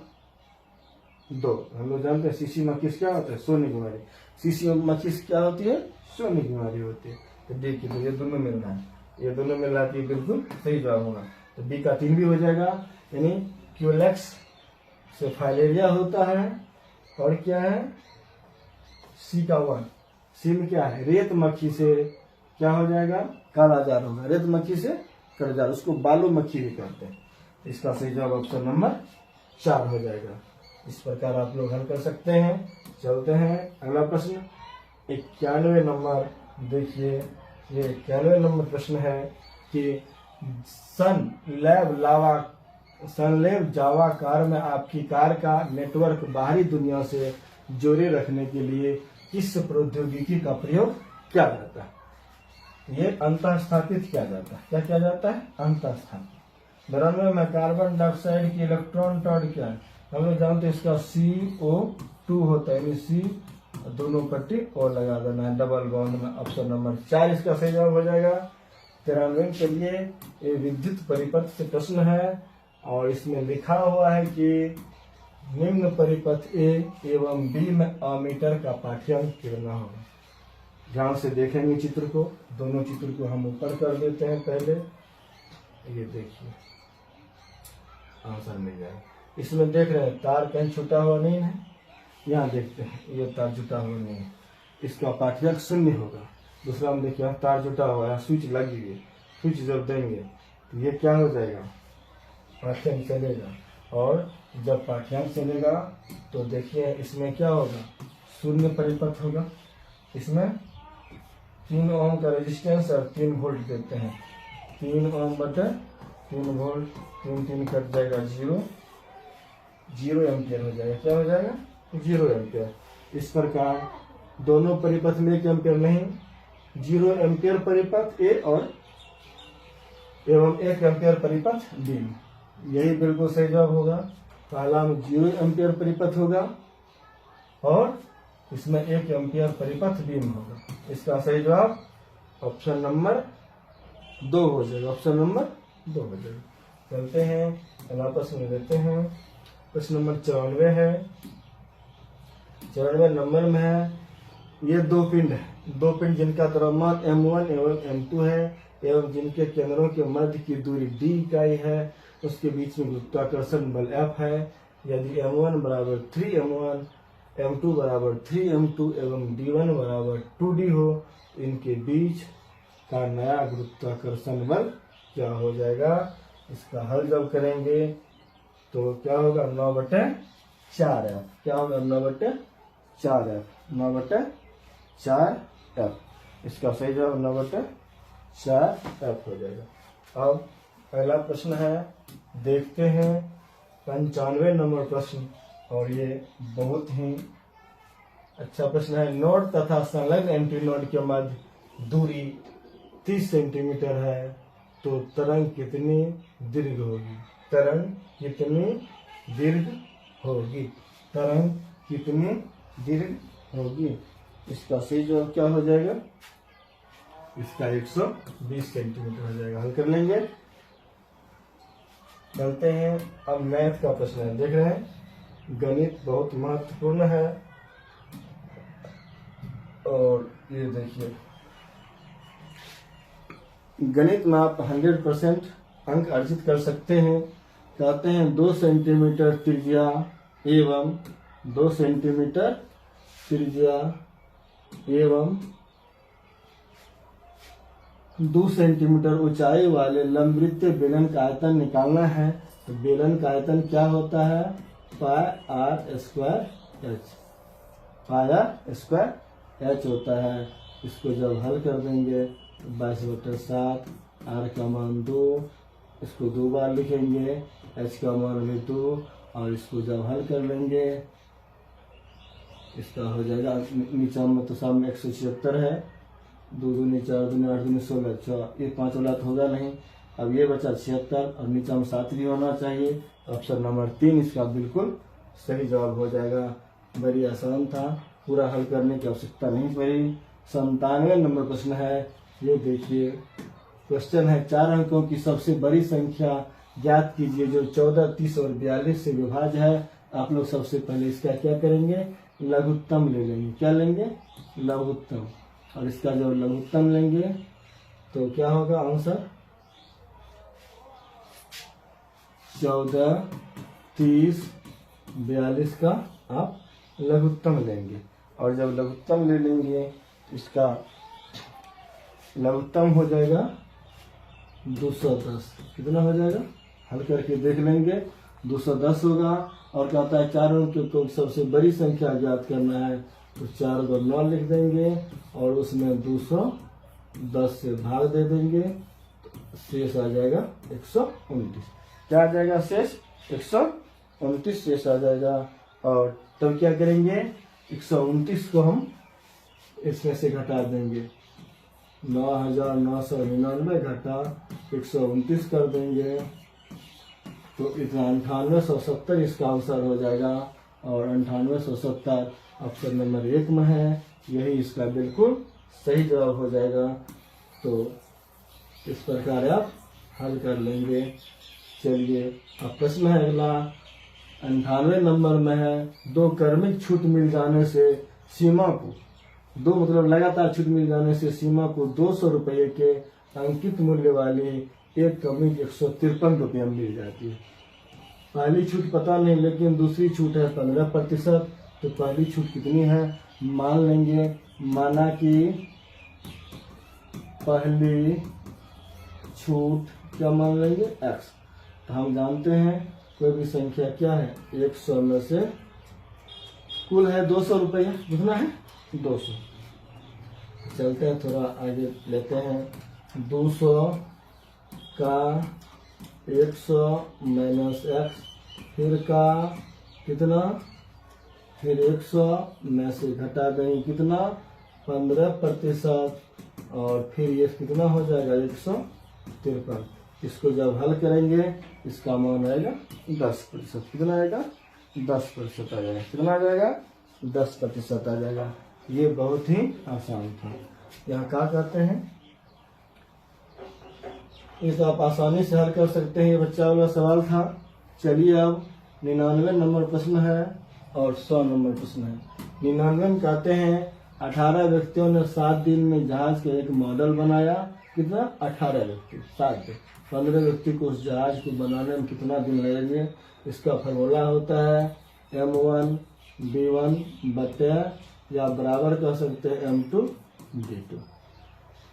2। हम लोग जानते हैं सीसी मक्खी से क्या होता है? सोने की बीमारी। सीसी मक्खी से क्या होती है? सोने की बीमारी होती है। तो डी की, तो ये दोनों मिलना है, ये दोनों मिल रहा है, बिल्कुल सही जवाब होगा। तो डी का 3 भी हो जाएगा। यानी क्यूलेक्स से फाइलेरिया होता है और क्या है? सी का 1। सी में क्या है? रेत मक्खी से क्या हो जाएगा? कालाजार होगा। रेत मक्खी से कालाजार, उसको बालू मक्खी भी कहते हैं। इसका सही जवाब ऑप्शन नंबर 4 हो जाएगा। इस प्रकार आप लोग हल कर सकते हैं। चलते हैं अगला प्रश्न 91 नंबर। देखिए ये 91 नंबर प्रश्न है कि सनलेव जावा कार में आपकी कार का नेटवर्क बाहरी दुनिया से जोड़े रखने के लिए किस प्रौद्योगिकी का प्रयोग किया जाता है? ये अंतःस्थापित किया जाता है। क्या किया जाता है? अंतःस्थापित। 92 में कार्बन डाइऑक्साइड की इलेक्ट्रॉन टॉड क्या है? हम लोग जानते हैं इसका CO2 होता है, यानी C दोनों पट्टी और लगा देना है डबल बॉन्ड में। ऑप्शन नंबर 4 इसका सही जवाब हो जाएगा। 93 के लिए ये विद्युत परिपथ से प्रश्न है और इसमें लिखा हुआ है कि निम्न परिपथ A एवं B में अमीटर का पाठ्यांक कितना होगा। ध्यान से देखेंगे चित्र को, दोनों चित्र को हम ऊपर कर देते हैं पहले। ये देखिए आंसर मिल जाएगा। इसमें देख रहे हैं तार कहीं छूटा हुआ नहीं है। यहाँ देखते हैं ये तार जुटा हुआ नहीं है, इसका पाठ्यांक 0 होगा। दूसरा हम देखिए तार जुटा हुआ है, स्विच लगी हुई है, स्विच जब देंगे तो ये क्या हो जाएगा? पाठ्यांक चलेगा। और जब पाठ्यांक चलेगा तो देखिए इसमें क्या होगा? 0 परिपथ होगा। इसमें 3 ओम का रेजिस्टेंस और 3 वोल्ट देते हैं। 3 ओम बटे 3 वोल्ट, 3 कट जाएगा 0 एम्पियर हो जाएगा। क्या हो जाएगा? 0 एम्पियर। इस प्रकार दोनों परिपथ में 1 एम्पियर नहीं, 0 एम्पियर परिपथ ए और एवं 1 एम्पियर परिपथ बी। यही बिल्कुल सही जवाब होगा। पहला में 0 एम्पियर परिपथ होगा और इसमें 1 एम्पियर परिपथ बीम होगा। इसका सही जवाब ऑप्शन नंबर 2 हो जाएगा। ऑप्शन नंबर 2 हो जाएगा। चलते हैं अगला प्रश्न लेते हैं। प्रश्न नंबर 94 है। 94 नंबर में है, ये 2 पिंड है, 2 पिंड जिनका द्रव्यमान m1 एवं m2 है एवं जिनके केंद्रों के मध्य की दूरी d इकाई है, उसके बीच में गुरुत्वाकर्षण बल F है। यदि m1 बराबर 3m1, m2 बराबर 3m2 एवं d1 बराबर 2d हो तो इनके बीच का नया गुरुत्वाकर्षण बल क्या हो जाएगा? इसका हल जब करेंगे तो क्या होगा? 9/4F। क्या होगा? 9/4F, 9/4F। इसका सही जवाब 9/4F हो जाएगा। अब अगला प्रश्न है, देखते हैं 95 नंबर प्रश्न। और ये बहुत ही अच्छा प्रश्न है। नोड तथा संलग्न एंटी नोड के मध्य दूरी 30 सेंटीमीटर है, तो तरंग कितनी दीर्घ होगी? तरंग कितनी दीर्घ होगी? तरंग कितनी दीर्घ होगी? इसका सही जवाब क्या हो जाएगा? इसका 120 सेंटीमीटर हो जाएगा। हल कर लेंगे। चलते हैं अब मैथ का प्रश्न है। देख रहे हैं गणित बहुत महत्वपूर्ण है। और ये देखिए, गणित में आप 100% अंक अर्जित कर सकते हैं। कहते हैं 2 सेंटीमीटर त्रिज्या एवं 2 सेंटीमीटर त्रिज्या एवं 2 सेंटीमीटर ऊंचाई वाले लंबवृत्तीय बेलन का आयतन निकालना है। तो बेलन का आयतन क्या होता है? Pi r square h. Pi r square h होता है। इसको जब हल कर देंगे 22/7, आर का मान 2, इसको 2 बार लिखेंगे, एच का मान भी 2, और इसको जब हल कर लेंगे इसका हो जाएगा, नीचा में तो सामने 176 है, 2 दूनी 4 दूनी 8 दूनी 16, 6, ये 5 वाला तो होगा नहीं। अब ये बचा 76 और नीचा में 7 भी होना चाहिए। ऑप्शन नंबर 3 इसका बिल्कुल सही जवाब हो जाएगा। बड़ी आसान था, पूरा हल करने की आवश्यकता नहीं पड़ी। 97 नंबर प्रश्न है। ये देखिए क्वेश्चन है, 4 अंकों की सबसे बड़ी संख्या ज्ञात कीजिए जो 14, 30 और 42 से विभाज्य है। आप लोग सबसे पहले इसका क्या करेंगे? लघुत्तम ले लेंगे। क्या लेंगे? लघुत्तम। और इसका जब लघुत्तम लेंगे तो क्या होगा आंसर? 14, 30, 42 का आप लघुत्तम लेंगे। और जब लघुत्तम ले लेंगे इसका लघुत्तम हो जाएगा 210। कितना हो जाएगा? हल करके देख लेंगे। 210 होगा। और कहता है 4 अंकों को सबसे बड़ी संख्या ज्ञात करना है, तो 4 को 9 लिख देंगे और उसमें 210 से भाग दे देंगे, तो शेष आ जाएगा 129। क्या आ जाएगा शेष? 129 शेष आ जाएगा। और तब क्या करेंगे? 129 को हम इसमें से घटा देंगे। 9,999 घटा 129 कर देंगे, तो इतना 9870 इसका आंसर हो जाएगा। और 9870 ऑप्शन नंबर 1 में है, यही इसका बिल्कुल सही जवाब हो जाएगा। तो इस प्रकार आप हल कर लेंगे। चलिए अब प्रश्न है अगला, 98 नंबर में है, 2 क्रमिक छूट मिल जाने से सीमा को, 2 मतलब लगातार छूट मिल जाने से सीमा को 200 रुपये के अंकित मूल्य वाली एक क्रमिक 153 रुपये मिल जाती है। पहली छूट पता नहीं, लेकिन दूसरी छूट है 15%। तो पहली छूट कितनी है? मान लेंगे, माना कि पहली छूट क्या मान लेंगे? x। तो हम जानते हैं कोई भी संख्या क्या है? 100 में से कुल है 200 रुपया, कितना है? 200। चलते हैं थोड़ा आगे लेते हैं। 200 का 100 माइनस x, फिर का कितना? फिर 100 में से घटा देंगे कितना? 15%। और फिर ये कितना हो जाएगा? 153। इसको जब हल करेंगे इसका मान आएगा 10%। कितना आएगा? 10% आ जाएगा। कितना आ जाएगा? 10% आ जाएगा। ये बहुत ही आसान था। यहाँ क्या कहते हैं, ये तो आप आसानी से हल कर सकते हैं। ये बच्चा वाला सवाल था। चलिए अब 99 नंबर प्रश्न है और 100 नंबर प्रश्न है। 99 में कहते हैं 18 व्यक्तियों ने 7 दिन में जहाज का एक मॉडल बनाया। कितना? 18 व्यक्ति, 7 दिन। 15 व्यक्ति को उस जहाज को बनाने में कितना दिन लगेंगे? इसका फॉर्मूला होता है M1 B1 बटे, या बराबर कह सकते हैं M2 B2।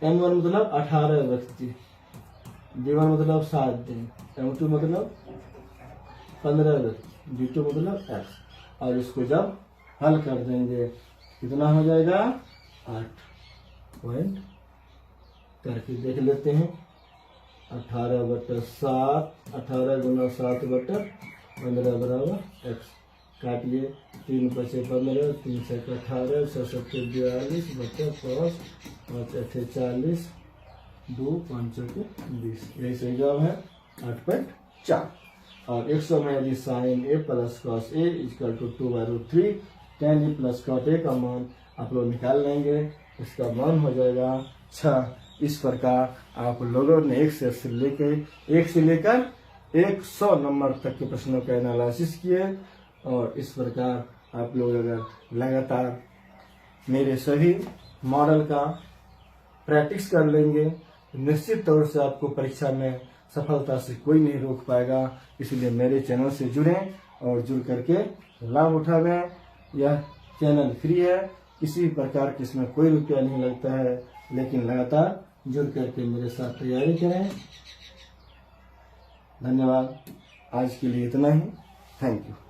M1 मतलब 18 व्यक्ति, B1 मतलब 7 दिन, M2 मतलब 15 व्यक्ति, B2 मतलब x। और इसको जब हल कर देंगे कितना हो जाएगा? 8 पॉइंट करके देख लेते हैं। 18/7, 18 गुना 7/15 बराबर x। काटिए। 3 × 5 = 15, 3 × 6 = 18, 6 × 7 = 42, बचा 5, 5 × 8 = 40, 2 × 5 = 20। यही सही जवाब है 8.4। और 100 में यदि sin a + cos a = 2/√3, tan a + cot a का मान आप लोग निकाल लेंगे, इसका मान हो जाएगा 6। इस प्रकार आप लोगों ने 1 से लेकर 100 नंबर तक के प्रश्नों का एनालिसिस किए। और इस प्रकार आप लोग अगर लगातार मेरे सभी मॉडल का प्रैक्टिस कर लेंगे, निश्चित तौर से आपको परीक्षा में सफलता से कोई नहीं रोक पाएगा। इसलिए मेरे चैनल से जुड़ें और जुड़ करके लाभ उठावें। यह चैनल फ्री है, किसी भी प्रकार की इसमें कोई रुपया नहीं लगता है, लेकिन लगातार जुड़ करके मेरे साथ तैयारी करें। धन्यवाद। आज के लिए इतना ही। Thank you.